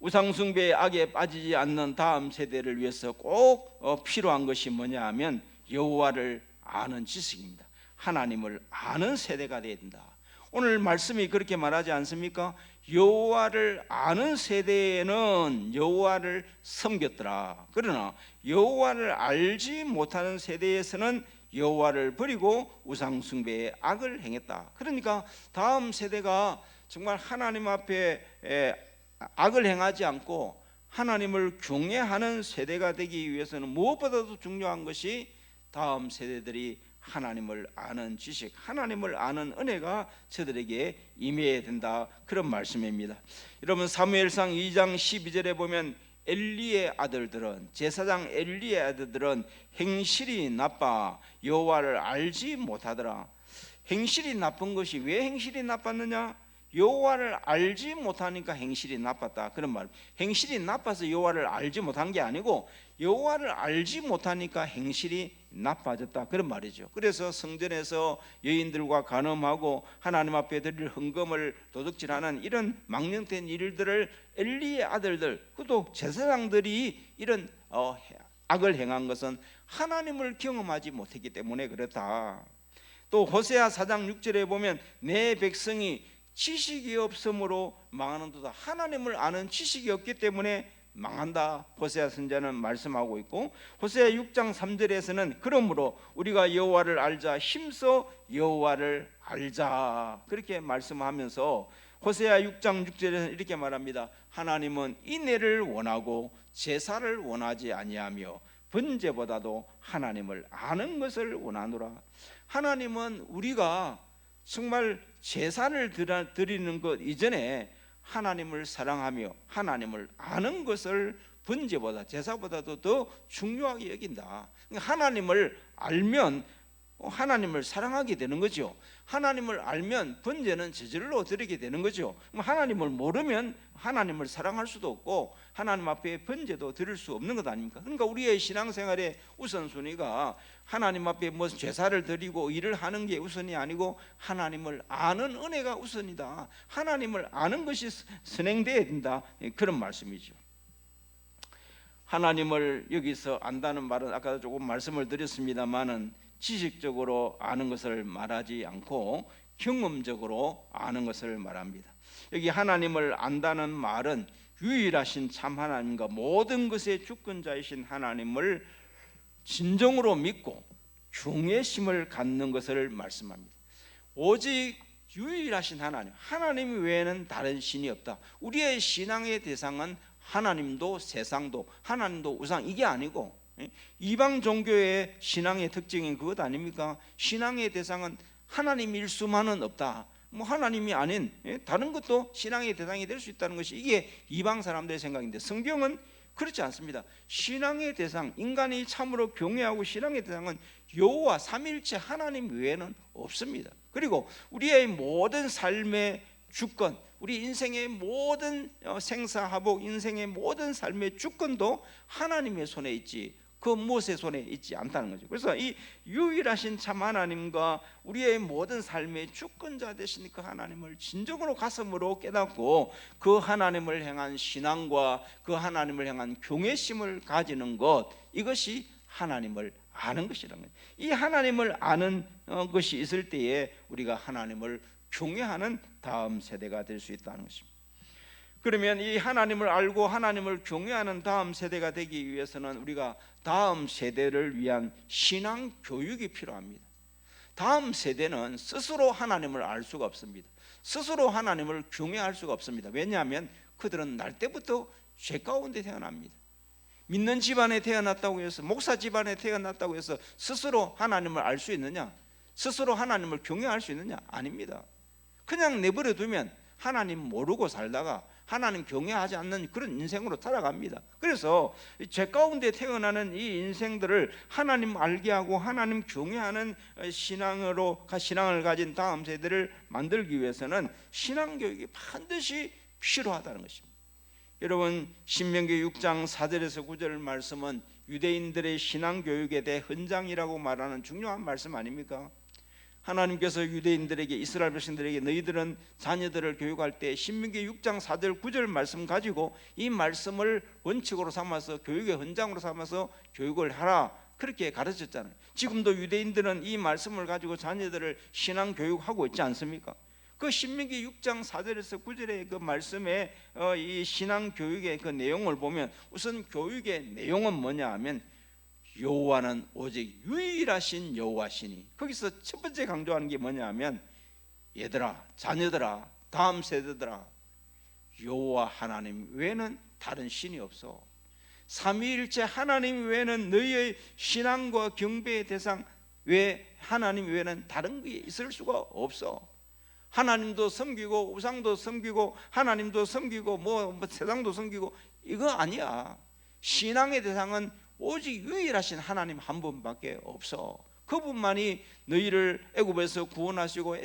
우상 숭배의 악에 빠지지 않는 다음 세대를 위해서 꼭 필요한 것이 뭐냐 하면 여호와를 아는 지식입니다. 하나님을 아는 세대가 되어야 된다. 오늘 말씀이 그렇게 말하지 않습니까? 여호와를 아는 세대에는 여호와를 섬겼더라. 그러나 여호와를 알지 못하는 세대에서는 여호와를 버리고 우상 숭배의 악을 행했다. 그러니까 다음 세대가 정말 하나님 앞에 악을 행하지 않고 하나님을 경외하는 세대가 되기 위해서는 무엇보다도 중요한 것이 다음 세대들이 하나님을 아는 지식, 하나님을 아는 은혜가 저들에게 임해야 된다, 그런 말씀입니다. 여러분, 사무엘상 2장 12절에 보면 엘리의 아들들은, 제사장 엘리의 아들들은 행실이 나빠 여호와를 알지 못하더라. 행실이 나쁜 것이 왜 행실이 나빴느냐? 여호와를 알지 못하니까 행실이 나빴다, 그런 말. 행실이 나빠서 여호와를 알지 못한 게 아니고 여호와를 알지 못하니까 행실이 나빠졌다, 그런 말이죠. 그래서 성전에서 여인들과 간음하고 하나님 앞에 드릴 헌금을 도둑질하는 이런 망령된 일들을 엘리의 아들들, 또 제사장들이 이런 악을 행한 것은 하나님을 경험하지 못했기 때문에 그렇다. 또 호세아 4장 6절에 보면 내 백성이 지식이 없으므로 망하는도다. 하나님을 아는 지식이 없기 때문에 망한다, 호세아 선지자는 말씀하고 있고, 호세아 6장 3절에서는 그러므로 우리가 여호와를 알자, 힘써 여호와를 알자, 그렇게 말씀하면서 호세아 6장 6절에는 이렇게 말합니다. 하나님은 인애를 원하고 제사를 원하지 아니하며 번제보다도 하나님을 아는 것을 원하노라. 하나님은 우리가 정말 제사를 드리는 것 이전에 하나님을 사랑하며 하나님을 아는 것을 번제보다 제사보다도 더 중요하게 여긴다. 하나님을 알면 하나님을 사랑하게 되는 거죠. 하나님을 알면 번제는 저절로 드리게 되는 거죠. 하나님을 모르면 하나님을 사랑할 수도 없고 하나님 앞에 번제도 드릴 수 없는 것 아닙니까? 그러니까 우리의 신앙생활의 우선순위가 하나님 앞에 무슨 제사를 드리고 일을 하는 게 우선이 아니고 하나님을 아는 은혜가 우선이다. 하나님을 아는 것이 선행되어야 된다. 그런 말씀이죠. 하나님을 여기서 안다는 말은 아까 조금 말씀을 드렸습니다만은 지식적으로 아는 것을 말하지 않고 경험적으로 아는 것을 말합니다. 여기 하나님을 안다는 말은 유일하신 참 하나님과 모든 것의 주권자이신 하나님을 진정으로 믿고 경외심을 갖는 것을 말씀합니다. 오직 유일하신 하나님 외에는 다른 신이 없다. 우리의 신앙의 대상은 하나님도 세상도 하나님도 우상 이게 아니고 이방 종교의 신앙의 특징인 그것 아닙니까? 신앙의 대상은 하나님일 수만은 없다. 하나님이 아닌 다른 것도 신앙의 대상이 될 수 있다는 것이 이게 이방 사람들의 생각인데 성경은 그렇지 않습니다. 신앙의 대상, 인간이 참으로 경외하고 신앙의 대상은 여호와 삼위일체 하나님 외에는 없습니다. 그리고 우리의 모든 삶의 주권, 우리 인생의 모든 생사화복, 인생의 모든 삶의 주권도 하나님의 손에 있지 그 무엇의 손에 있지 않다는 거죠. 그래서 이 유일하신 참 하나님과 우리의 모든 삶의 주권자 되신 그 하나님을 진정으로 가슴으로 깨닫고 그 하나님을 향한 신앙과 그 하나님을 향한 경외심을 가지는 것, 이것이 하나님을 아는 것이라는 거예요. 이 하나님을 아는 것이 있을 때에 우리가 하나님을 경외하는 다음 세대가 될 수 있다는 것입니다. 그러면 이 하나님을 알고 하나님을 경외하는 다음 세대가 되기 위해서는 우리가 다음 세대를 위한 신앙 교육이 필요합니다. 다음 세대는 스스로 하나님을 알 수가 없습니다. 스스로 하나님을 경외할 수가 없습니다. 왜냐하면 그들은 날 때부터 죄 가운데 태어납니다. 믿는 집안에 태어났다고 해서, 목사 집안에 태어났다고 해서 스스로 하나님을 알 수 있느냐? 스스로 하나님을 경외할 수 있느냐? 아닙니다. 그냥 내버려 두면 하나님 모르고 살다가 하나님 경외하지 않는 그런 인생으로 살아갑니다. 그래서 죄 가운데 태어나는 이 인생들을 하나님 알게 하고 하나님 경외하는 신앙을 가진 다음 세대를 만들기 위해서는 신앙교육이 반드시 필요하다는 것입니다. 여러분, 신명기 6장 4절에서 9절 말씀은 유대인들의 신앙교육에 대해 헌장이라고 말하는 중요한 말씀 아닙니까? 하나님께서 유대인들에게, 이스라엘 백성들에게 너희들은 자녀들을 교육할 때 신명기 6장 4절 9절 말씀 가지고 이 말씀을 원칙으로 삼아서 교육의 헌장으로 삼아서 교육을 하라, 그렇게 가르쳤잖아요. 지금도 유대인들은 이 말씀을 가지고 자녀들을 신앙 교육하고 있지 않습니까? 그 신명기 6장 4절에서 9절의 그 말씀의 이 신앙 교육의 그 내용을 보면 우선 교육의 내용은 뭐냐 하면 여호와는 오직 유일하신 여호와시니, 거기서 첫 번째 강조하는 게 뭐냐 하면 얘들아, 자녀들아, 다음 세대들아, 여호와 하나님 외에는 다른 신이 없어. 삼위일체 하나님 외에는 너희의 신앙과 경배의 대상 외에 하나님 외에는 다른 게 있을 수가 없어. 하나님도 섬기고 우상도 섬기고 하나님도 섬기고 뭐 세상도 섬기고 이거 아니야. 신앙의 대상은 오직 유일하신 하나님 한 분밖에 없어. 그분만이 너희를 애굽에서 구원하시고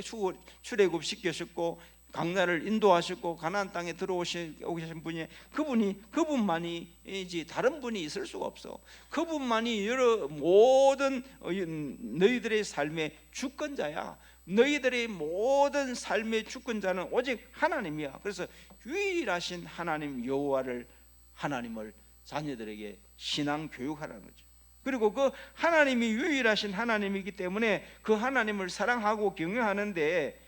출애굽 시키셨고 광야를 인도하셨고 가나안 땅에 들어오신 분이 그분만이지 다른 분이 있을 수가 없어. 그분만이 모든 너희들의 삶의 주권자야. 너희들의 모든 삶의 주권자는 오직 하나님이야. 그래서 유일하신 하나님 여호와를, 하나님을 자녀들에게 신앙 교육하라는 거죠. 그리고 그 하나님이 유일하신 하나님이기 때문에 그 하나님을 사랑하고 경외하는데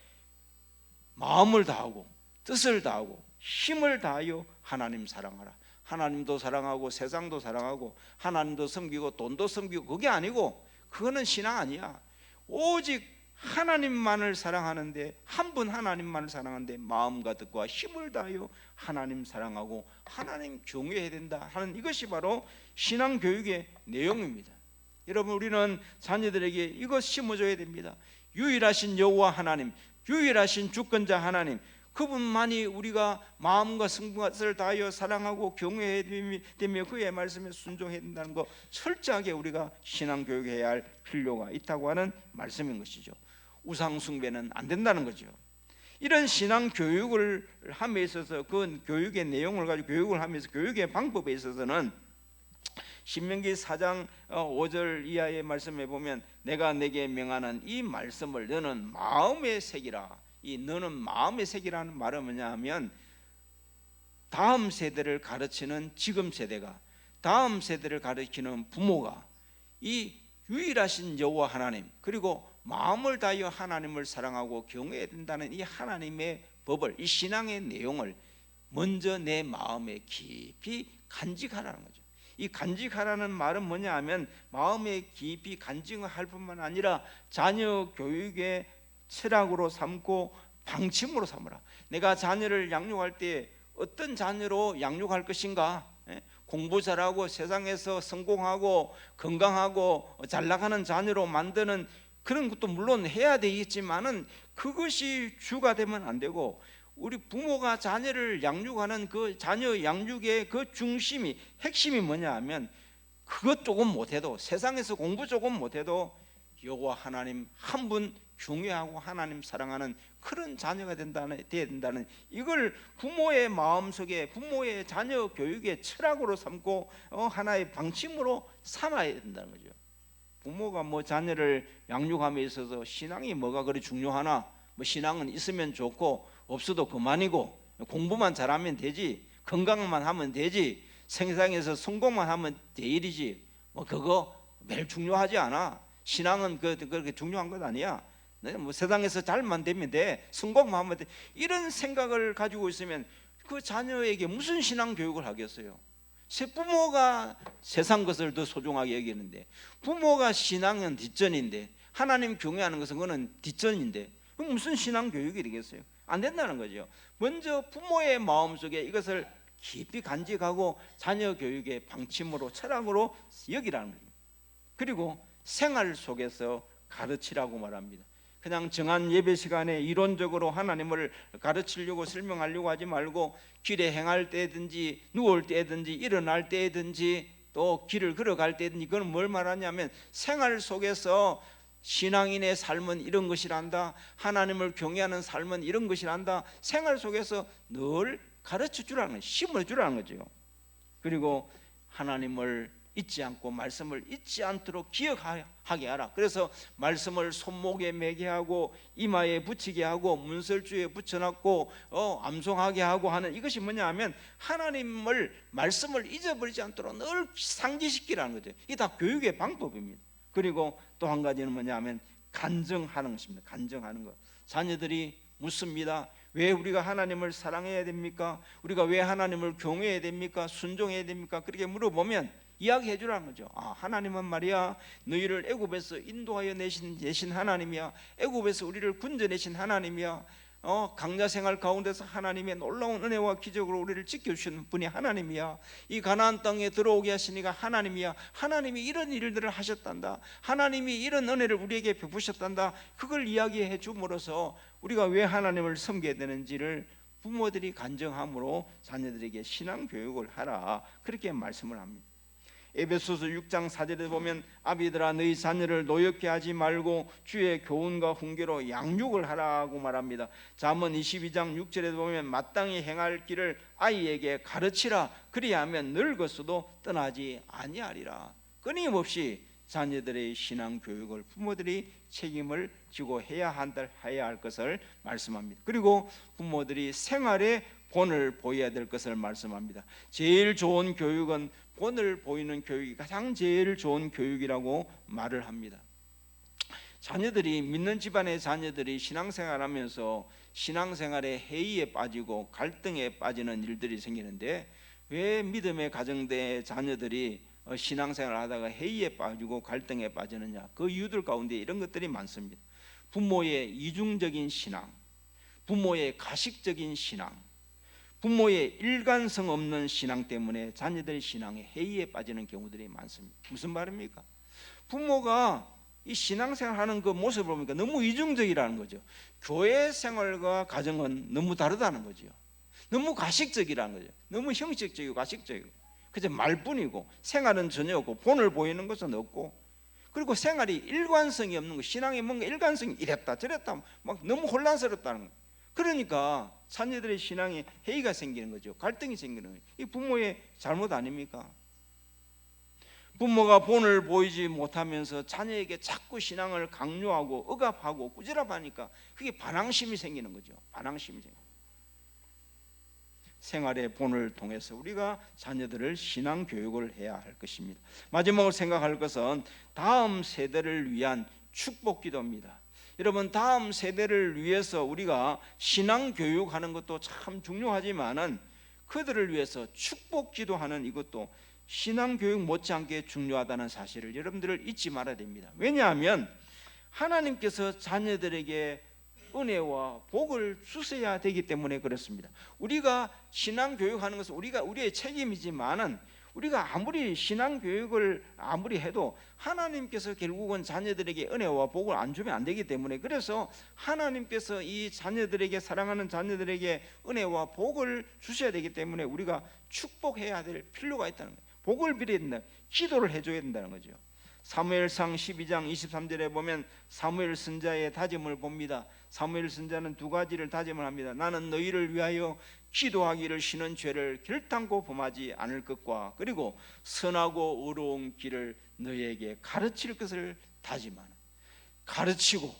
마음을 다하고 뜻을 다하고 힘을 다하여 하나님 사랑하라. 하나님도 사랑하고 세상도 사랑하고 하나님도 섬기고 돈도 섬기고, 그게 아니고 그거는 신앙 아니야. 오직 하나님만을 사랑하는데, 한 분 하나님만을 사랑하는데 마음과 뜻과 힘을 다하여 하나님 사랑하고 하나님 경외해야 된다 하는 이것이 바로 신앙 교육의 내용입니다. 여러분, 우리는 자녀들에게 이것 심어줘야 됩니다. 유일하신 여호와 하나님, 유일하신 주권자 하나님, 그분만이 우리가 마음과 성품을 다하여 사랑하고 경외해야 되며 그의 말씀에 순종해야 된다는 것, 철저하게 우리가 신앙 교육해야 할 필요가 있다고 하는 말씀인 것이죠. 우상 숭배는 안 된다는 거죠. 이런 신앙 교육을 함에 있어서, 그 교육의 내용을 가지고 교육을 하면서 교육의 방법에 있어서는 신명기 4장 5절 이하의 말씀에 보면, 내가 내게 명하는 이 말씀을 너는 마음에 새기라. 이 너는 마음에 새기라는 말은 뭐냐 하면, 다음 세대를 가르치는 지금 세대가, 다음 세대를 가르치는 부모가 이 유일하신 여호와 하나님, 그리고 마음을 다하여 하나님을 사랑하고 경외해야 된다는 이 하나님의 법을, 이 신앙의 내용을 먼저 내 마음에 깊이 간직하라는 거죠. 이 간직하라는 말은 뭐냐 하면, 마음에 깊이 간직할 뿐만 아니라 자녀 교육의 철학으로 삼고 방침으로 삼으라. 내가 자녀를 양육할 때 어떤 자녀로 양육할 것인가? 공부 잘하고 세상에서 성공하고 건강하고 잘 나가는 자녀로 만드는 그런 것도 물론 해야 되겠지만은 그것이 주가 되면 안 되고, 우리 부모가 자녀를 양육하는 그 자녀 양육의 그 중심이, 핵심이 뭐냐 하면, 그것 조금 못해도, 세상에서 공부 조금 못해도 여호와 하나님 한 분 중요하고 하나님 사랑하는 그런 자녀가 되어야 된다는, 이걸 부모의 마음속에, 부모의 자녀 교육의 철학으로 삼고 하나의 방침으로 삼아야 된다는 거죠. 부모가 뭐 자녀를 양육함에 있어서 신앙이 뭐가 그리 중요하나? 뭐 신앙은 있으면 좋고 없어도 그만이고, 공부만 잘하면 되지, 건강만 하면 되지, 세상에서 성공만 하면 되일이지, 뭐 그거 매일 중요하지 않아. 신앙은 그렇게 중요한 것 아니야. 뭐 세상에서 잘만 되면 돼, 성공만 하면 돼, 이런 생각을 가지고 있으면 그 자녀에게 무슨 신앙 교육을 하겠어요? 부모가 세상 것을 더 소중하게 여기는데, 부모가 신앙은 뒷전인데, 하나님 경외하는 것은 그거는 뒷전인데, 그럼 무슨 신앙 교육이 되겠어요? 안 된다는 거죠. 먼저 부모의 마음속에 이것을 깊이 간직하고 자녀 교육의 방침으로, 철학으로 여기라는 거예요. 그리고 생활 속에서 가르치라고 말합니다. 그냥 정한 예배 시간에 이론적으로 하나님을 가르치려고 설명하려고 하지 말고, 길에 행할 때든지 누울 때든지 일어날 때든지 또 길을 걸어갈 때든지, 그건 뭘 말하냐면 생활 속에서 신앙인의 삶은 이런 것이란다, 하나님을 경외하는 삶은 이런 것이란다, 생활 속에서 늘 가르쳐 주라는, 심어 주라는 거죠. 그리고 하나님을 잊지 않고 말씀을 잊지 않도록 기억하게 하라. 그래서 말씀을 손목에 매게 하고 이마에 붙이게 하고 문설주에 붙여놨고 암송하게 하고 하는, 이것이 뭐냐 하면 하나님을, 말씀을 잊어버리지 않도록 늘 상기시키라는 거죠. 이게 다 교육의 방법입니다. 그리고 또 한 가지는 뭐냐 하면 간증하는 것입니다. 간증하는 것. 자녀들이 묻습니다. 왜 우리가 하나님을 사랑해야 됩니까? 우리가 왜 하나님을 경외해야 됩니까? 순종해야 됩니까? 그렇게 물어보면 이야기해 주라는 거죠. 하나님은 말이야, 너희를 애굽에서 인도하여 내신 하나님이야. 애굽에서 우리를 건져내신 하나님이야. 강자 생활 가운데서 하나님의 놀라운 은혜와 기적으로 우리를 지켜주시는 분이 하나님이야. 이 가나안 땅에 들어오게 하시니까 하나님이야. 하나님이 이런 일들을 하셨단다. 하나님이 이런 은혜를 우리에게 베푸셨단다. 그걸 이야기해 줌으로써 우리가 왜 하나님을 섬겨야 되는지를 부모들이 간증함으로 자녀들에게 신앙 교육을 하라, 그렇게 말씀을 합니다. 에베소서 6장 4절에 보면, 아비들아 너희 자녀를 노엽게 하지 말고 주의 교훈과 훈계로 양육을 하라고 말합니다. 잠언 22장 6절에 보면, 마땅히 행할 길을 아이에게 가르치라, 그리하면 늙었어도 떠나지 아니하리라. 끊임없이 자녀들의 신앙 교육을 부모들이 책임을 지고 해야 할 것을 말씀합니다. 그리고 부모들이 생활에 본을 보여야 될 것을 말씀합니다. 제일 좋은 교육은 본을 보이는 교육이 가장 제일 좋은 교육이라고 말을 합니다. 자녀들이, 믿는 집안의 자녀들이 신앙생활하면서 신앙생활에 해이에 빠지고 갈등에 빠지는 일들이 생기는데, 왜 믿음의 가정의 자녀들이 신앙생활을 하다가 해이에 빠지고 갈등에 빠지느냐? 그 이유들 가운데 이런 것들이 많습니다. 부모의 이중적인 신앙, 부모의 가식적인 신앙, 부모의 일관성 없는 신앙 때문에 자녀들의 신앙에 해이에 빠지는 경우들이 많습니다. 무슨 말입니까? 부모가 이 신앙생활하는 그 모습을 보니까 너무 이중적이라는 거죠. 교회 생활과 가정은 너무 다르다는 거죠. 너무 가식적이라는 거죠. 너무 형식적이고 가식적이고 그저 말뿐이고 생활은 전혀 없고 본을 보이는 것은 없고, 그리고 생활이 일관성이 없는 거, 신앙에 뭔가 일관성이 이랬다 저랬다 막 너무 혼란스럽다는 거예요. 그러니까 자녀들의 신앙에 해이가 생기는 거죠. 갈등이 생기는 거예요. 이 부모의 잘못 아닙니까? 부모가 본을 보이지 못하면서 자녀에게 자꾸 신앙을 강요하고 억압하고 꾸지람하니까 그게 반항심이 생기는 거죠. 반항심이 생기는 거예요. 생활의 본을 통해서 우리가 자녀들을 신앙 교육을 해야 할 것입니다. 마지막으로 생각할 것은 다음 세대를 위한 축복 기도입니다. 여러분, 다음 세대를 위해서 우리가 신앙 교육하는 것도 참 중요하지만은 그들을 위해서 축복 기도하는 이것도 신앙 교육 못지않게 중요하다는 사실을 여러분들을 잊지 말아야 됩니다. 왜냐하면 하나님께서 자녀들에게 은혜와 복을 주셔야 되기 때문에 그렇습니다. 우리가 신앙 교육하는 것은 우리의 책임이지만은 우리가 아무리 신앙 교육을 아무리 해도 하나님께서 결국은 자녀들에게 은혜와 복을 안 주면 안 되기 때문에, 그래서 하나님께서 이 자녀들에게, 사랑하는 자녀들에게 은혜와 복을 주셔야 되기 때문에 우리가 축복해야 될 필요가 있다는 거예요. 복을 빌어야 된다, 기도를 해줘야 된다는 거죠. 사무엘상 12장 23절에 보면 사무엘 선자의 다짐을 봅니다. 사무엘 선자는 두 가지를 다짐을 합니다. 나는 너희를 위하여 기도하기를 쉬는 죄를 결단코 범하지 않을 것과, 그리고 선하고 의로운 길을 너희에게 가르칠 것을 다짐하는, 가르치고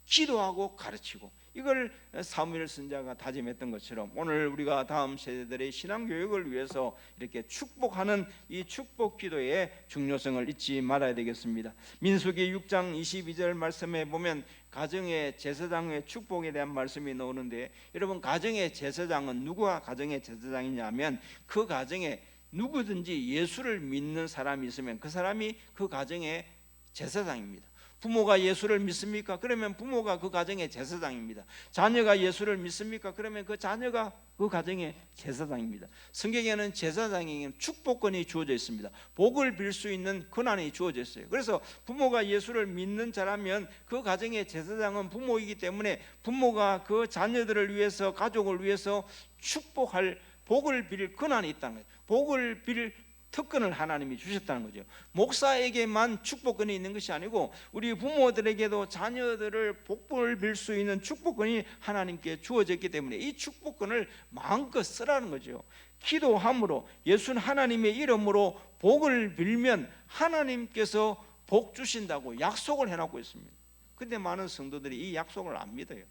기도하고 가르치고, 이걸 사무엘 선자가 다짐했던 것처럼 오늘 우리가 다음 세대들의 신앙 교육을 위해서 이렇게 축복하는 이 축복 기도의 중요성을 잊지 말아야 되겠습니다. 민수기 6장 22절 말씀에 보면 가정의 제사장의 축복에 대한 말씀이 나오는데, 여러분, 가정의 제사장은 누구가 가정의 제사장이냐면 그 가정에 누구든지 예수를 믿는 사람이 있으면 그 사람이 그 가정의 제사장입니다. 부모가 예수를 믿습니까? 그러면 부모가 그 가정의 제사장입니다. 자녀가 예수를 믿습니까? 그러면 그 자녀가 그 가정의 제사장입니다. 성경에는 제사장에게는 축복권이 주어져 있습니다. 복을 빌 수 있는 권한이 주어져 있어요. 그래서 부모가 예수를 믿는 자라면 그 가정의 제사장은 부모이기 때문에 부모가 그 자녀들을 위해서, 가족을 위해서 축복할, 복을 빌 권한이 있다는 거예요. 복을 빌 특권을 하나님이 주셨다는 거죠. 목사에게만 축복권이 있는 것이 아니고 우리 부모들에게도 자녀들을 복을 빌 수 있는 축복권이 하나님께 주어졌기 때문에 이 축복권을 마음껏 쓰라는 거죠. 기도함으로, 예수는 하나님의 이름으로 복을 빌면 하나님께서 복 주신다고 약속을 해놓고 있습니다. 근데 많은 성도들이 이 약속을 안 믿어요.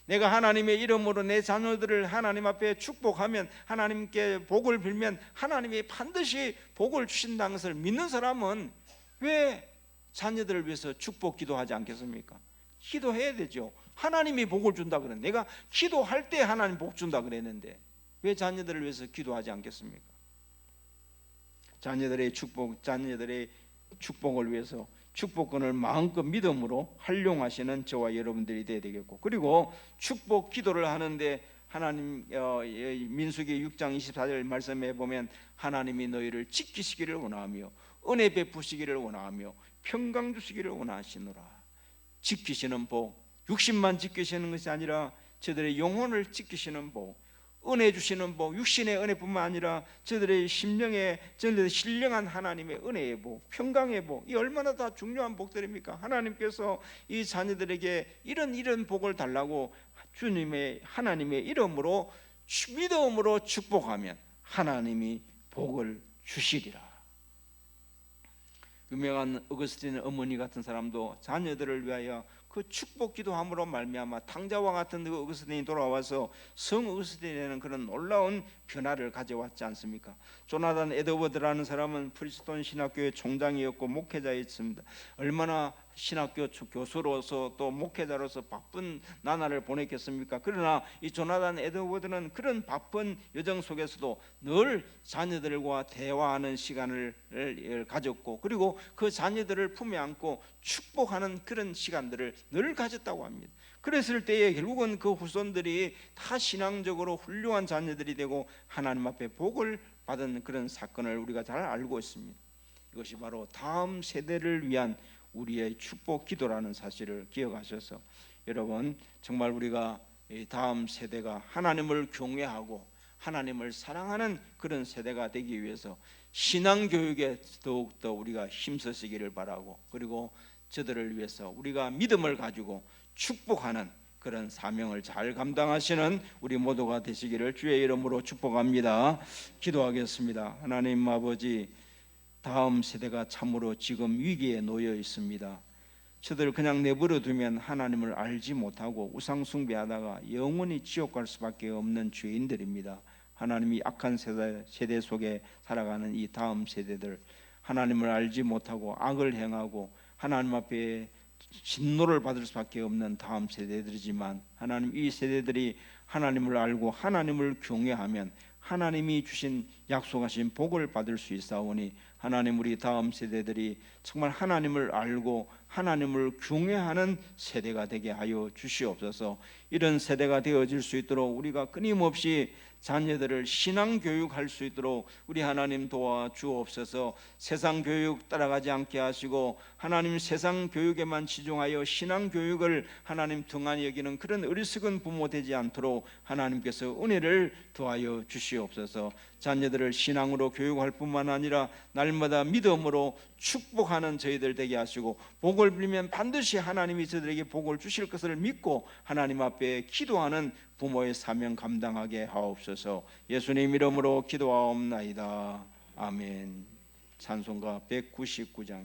내가 하나님의 이름으로 내 자녀들을 하나님 앞에 축복하면, 하나님께 복을 빌면 하나님이 반드시 복을 주신다는 것을 믿는 사람은 왜 자녀들을 위해서 축복 기도하지 않겠습니까? 기도해야 되죠. 하나님이 복을 준다 그랬는데, 내가 기도할 때 하나님 복 준다 그랬는데 왜 자녀들을 위해서 기도하지 않겠습니까? 자녀들의 축복을 위해서 축복권을 마음껏 믿음으로 활용하시는 저와 여러분들이 되어야 되겠고, 그리고 축복 기도를 하는데 하나님, 민수기 6장 24절 말씀에 보면 하나님이 너희를 지키시기를 원하며 은혜 베푸시기를 원하며 평강 주시기를 원하시노라. 지키시는 복, 육신만 지키시는 것이 아니라 저들의 영혼을 지키시는 복, 은혜 주시는 복, 육신의 은혜뿐만 아니라 저들의 심령에, 저들의 신령한 하나님의 은혜의 복, 평강의 복, 이 얼마나 다 중요한 복들입니까? 하나님께서 이 자녀들에게 이런 복을 달라고 하나님의 이름으로 믿음으로 축복하면 하나님이 복을 주시리라. 유명한 어거스틴 어머니 같은 사람도 자녀들을 위하여 그 축복 기도함으로 말미암아 탕자와 같은 그 어거스틴이 돌아와서 성 어거스틴에는 그런 놀라운 변화를 가져왔지 않습니까? 조나단 에드워드라는 사람은 프리스톤 신학교의 총장이었고 목회자였습니다. 얼마나 신학교 교수로서 또 목회자로서 바쁜 나날을 보냈겠습니까? 그러나 이 조나단 에드워드는 그런 바쁜 여정 속에서도 늘 자녀들과 대화하는 시간을 가졌고, 그리고 그 자녀들을 품에 안고 축복하는 그런 시간들을 늘 가졌다고 합니다. 그랬을 때에 결국은 그 후손들이 다 신앙적으로 훌륭한 자녀들이 되고 하나님 앞에 복을 받은 그런 사건을 우리가 잘 알고 있습니다. 이것이 바로 다음 세대를 위한 우리의 축복 기도라는 사실을 기억하셔서 여러분, 정말 우리가 다음 세대가 하나님을 경외하고 하나님을 사랑하는 그런 세대가 되기 위해서 신앙교육에 더욱더 우리가 힘쓰시기를 바라고, 그리고 저들을 위해서 우리가 믿음을 가지고 축복하는 그런 사명을 잘 감당하시는 우리 모두가 되시기를 주의 이름으로 축복합니다. 기도하겠습니다. 하나님 아버지, 다음 세대가 참으로 지금 위기에 놓여 있습니다. 저들을 그냥 내버려 두면 하나님을 알지 못하고 우상 숭배하다가 영원히 지옥 갈 수밖에 없는 죄인들입니다. 하나님이 악한 세대 속에 살아가는 이 다음 세대들, 하나님을 알지 못하고 악을 행하고 하나님 앞에 진노를 받을 수밖에 없는 다음 세대들이지만, 하나님, 이 세대들이 하나님을 알고 하나님을 경외하면 하나님이 주신 약속하신 복을 받을 수 있사오니, 하나님, 우리 다음 세대들이 정말 하나님을 알고 하나님을 경외하는 세대가 되게 하여 주시옵소서. 이런 세대가 되어질 수 있도록 우리가 끊임없이 자녀들을 신앙 교육할 수 있도록 우리 하나님 도와주옵소서. 세상 교육 따라가지 않게 하시고 하나님 세상 교육에만 치중하여 신앙 교육을 하나님 등한히 여기는 그런 어리석은 부모 되지 않도록 하나님께서 은혜를 더하여 주시옵소서. 자녀들을 신앙으로 교육할 뿐만 아니라 날마다 믿음으로 축복하는 저희들 되게 하시고, 복을 빌면 반드시 하나님이 저들에게 복을 주실 것을 믿고 하나님 앞에 기도하는 부모의 사명 감당하게 하옵소서. 예수님 이름으로 기도하옵나이다. 아멘. 찬송가 199장.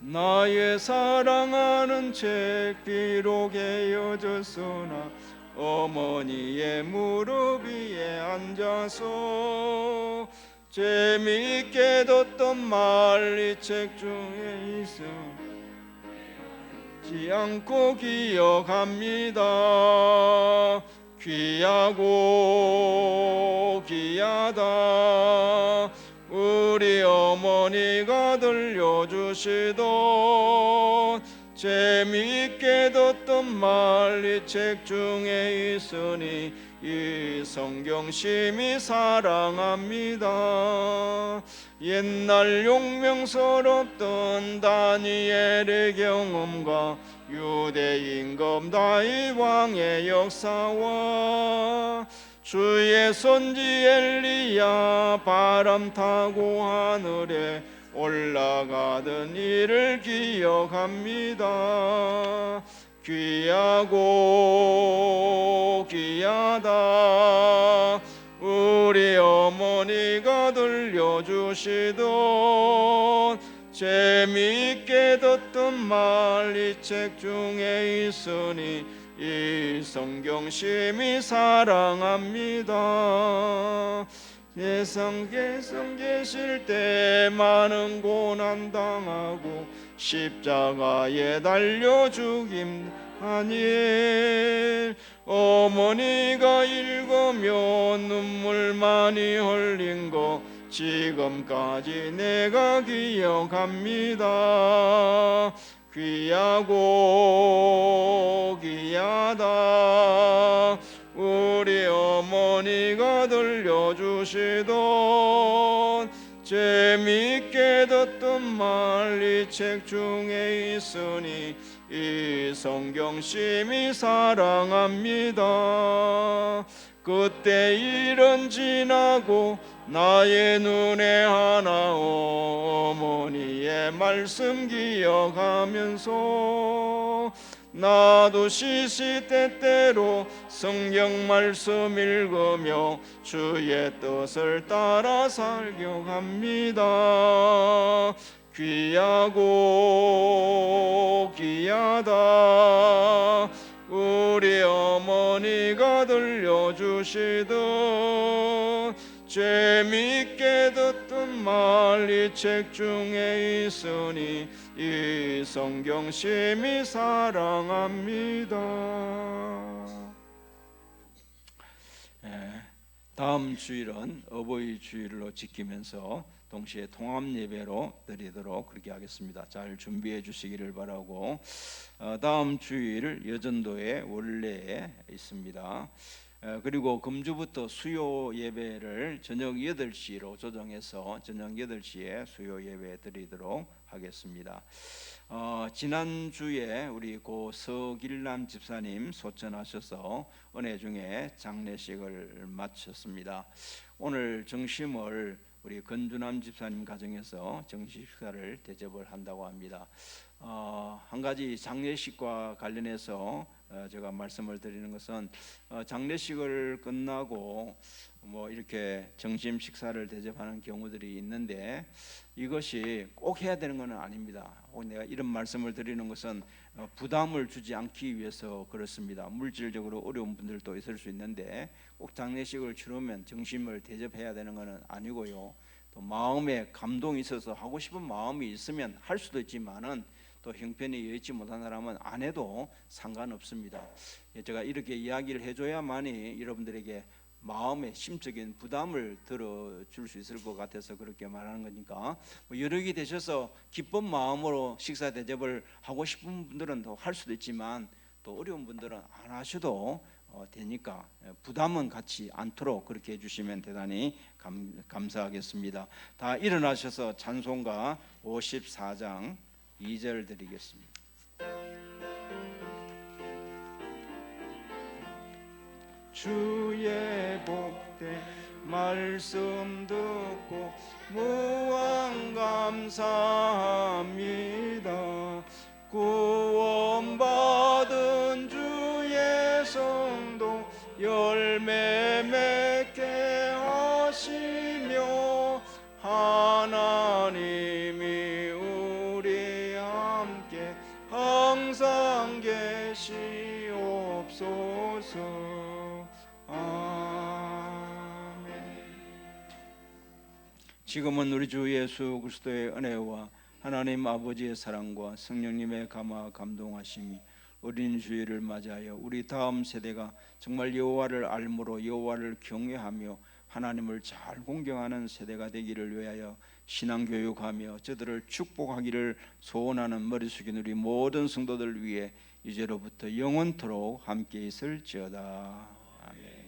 나의 사랑하는 책 비록 헤어졌으나 어머니의 무릎 위에 앉아서 재미있게 듣던 만리책 중에 잊지 않고 기억합니다. 귀하고 귀하다 우리 어머니가 들려주시던 재미있게 듣던 만리책 중에 있으니 이 성경 심히 사랑합니다. 옛날 용명스럽던 다니엘의 경험과 유대 임금 다윗 왕의 역사와 주의 선지 엘리야 바람 타고 하늘에 올라가던 일을 기억합니다. 귀하고 귀하다 우리 어머니가 들려주시던 재미있게 듣던 만리책 중에 있으니 이 성경 심히 사랑합니다. 세상 계실 때 많은 고난 당하고 십자가에 달려 죽임하니 어머니가 읽으며 눈물 많이 흘린 거 지금까지 내가 기억합니다. 귀하고 귀하다 우리 어머니가 들려주시던 재미있게 듣던 만리책 중에 있으니 이 성경 심히 사랑합니다. 그때 일은 지나고 나의 눈에 하나오 어머니의 말씀 기억하면서 나도 시시때때로 성경 말씀 읽으며 주의 뜻을 따라 살겨갑니다. 귀하고 귀하다 우리 어머니가 들려주시던 재미있게 듣던 만리책 중에 있으니 이 성경 심히 사랑합니다. 다음 주일은 어버이 주일로 지키면서 동시에 통합 예배로 드리도록 그렇게 하겠습니다. 잘 준비해 주시기를 바라고, 다음 주일 여전도에 원래에 있습니다. 그리고 금주부터 수요 예배를 저녁 8시로 조정해서 저녁 8시에 수요 예배 드리도록 하겠습니다. 지난주에 우리 고 서길남 집사님 소천하셔서 은혜 중에 장례식을 마쳤습니다. 오늘 정심을 우리 건주남 집사님 가정에서 정식 식사를 대접을 한다고 합니다. 한 가지 장례식과 관련해서 제가 말씀을 드리는 것은, 장례식을 끝나고 뭐 이렇게 점심 식사를 대접하는 경우들이 있는데 이것이 꼭 해야 되는 것은 아닙니다. 내가 이런 말씀을 드리는 것은 부담을 주지 않기 위해서 그렇습니다. 물질적으로 어려운 분들도 있을 수 있는데 꼭 장례식을 치르면 점심을 대접해야 되는 것은 아니고요. 또 마음에 감동이 있어서 하고 싶은 마음이 있으면 할 수도 있지만은 또 형편이 여의치 못한 사람은 안 해도 상관없습니다. 제가 이렇게 이야기를 해줘야만이 여러분들에게 마음의 심적인 부담을 들어줄 수 있을 것 같아서 그렇게 말하는 거니까, 여력이 되셔서 기쁜 마음으로 식사 대접을 하고 싶은 분들은 더 할 수도 있지만 또 어려운 분들은 안 하셔도 되니까 부담은 갖지 않도록 그렇게 해주시면 대단히 감사하겠습니다. 다 일어나셔서 찬송가 54장 2절 드리겠습니다. 주의 복된 말씀 듣고 무한 감사합니다. 구원받은 주의 성도 열매 맺게 하시며 하나님이 우리 함께 항상 계시옵소서. 지금은 우리 주 예수 그리스도의 은혜와 하나님 아버지의 사랑과 성령님의 감화 감동하심이 어린 주일을 맞이하여 우리 다음 세대가 정말 여호와를 알므로 여호와를 경외하며 하나님을 잘 공경하는 세대가 되기를 위하여 신앙교육하며 저들을 축복하기를 소원하는 머리 숙인 우리 모든 성도들 위해 이제로부터 영원토록 함께 있을지어다. 아멘.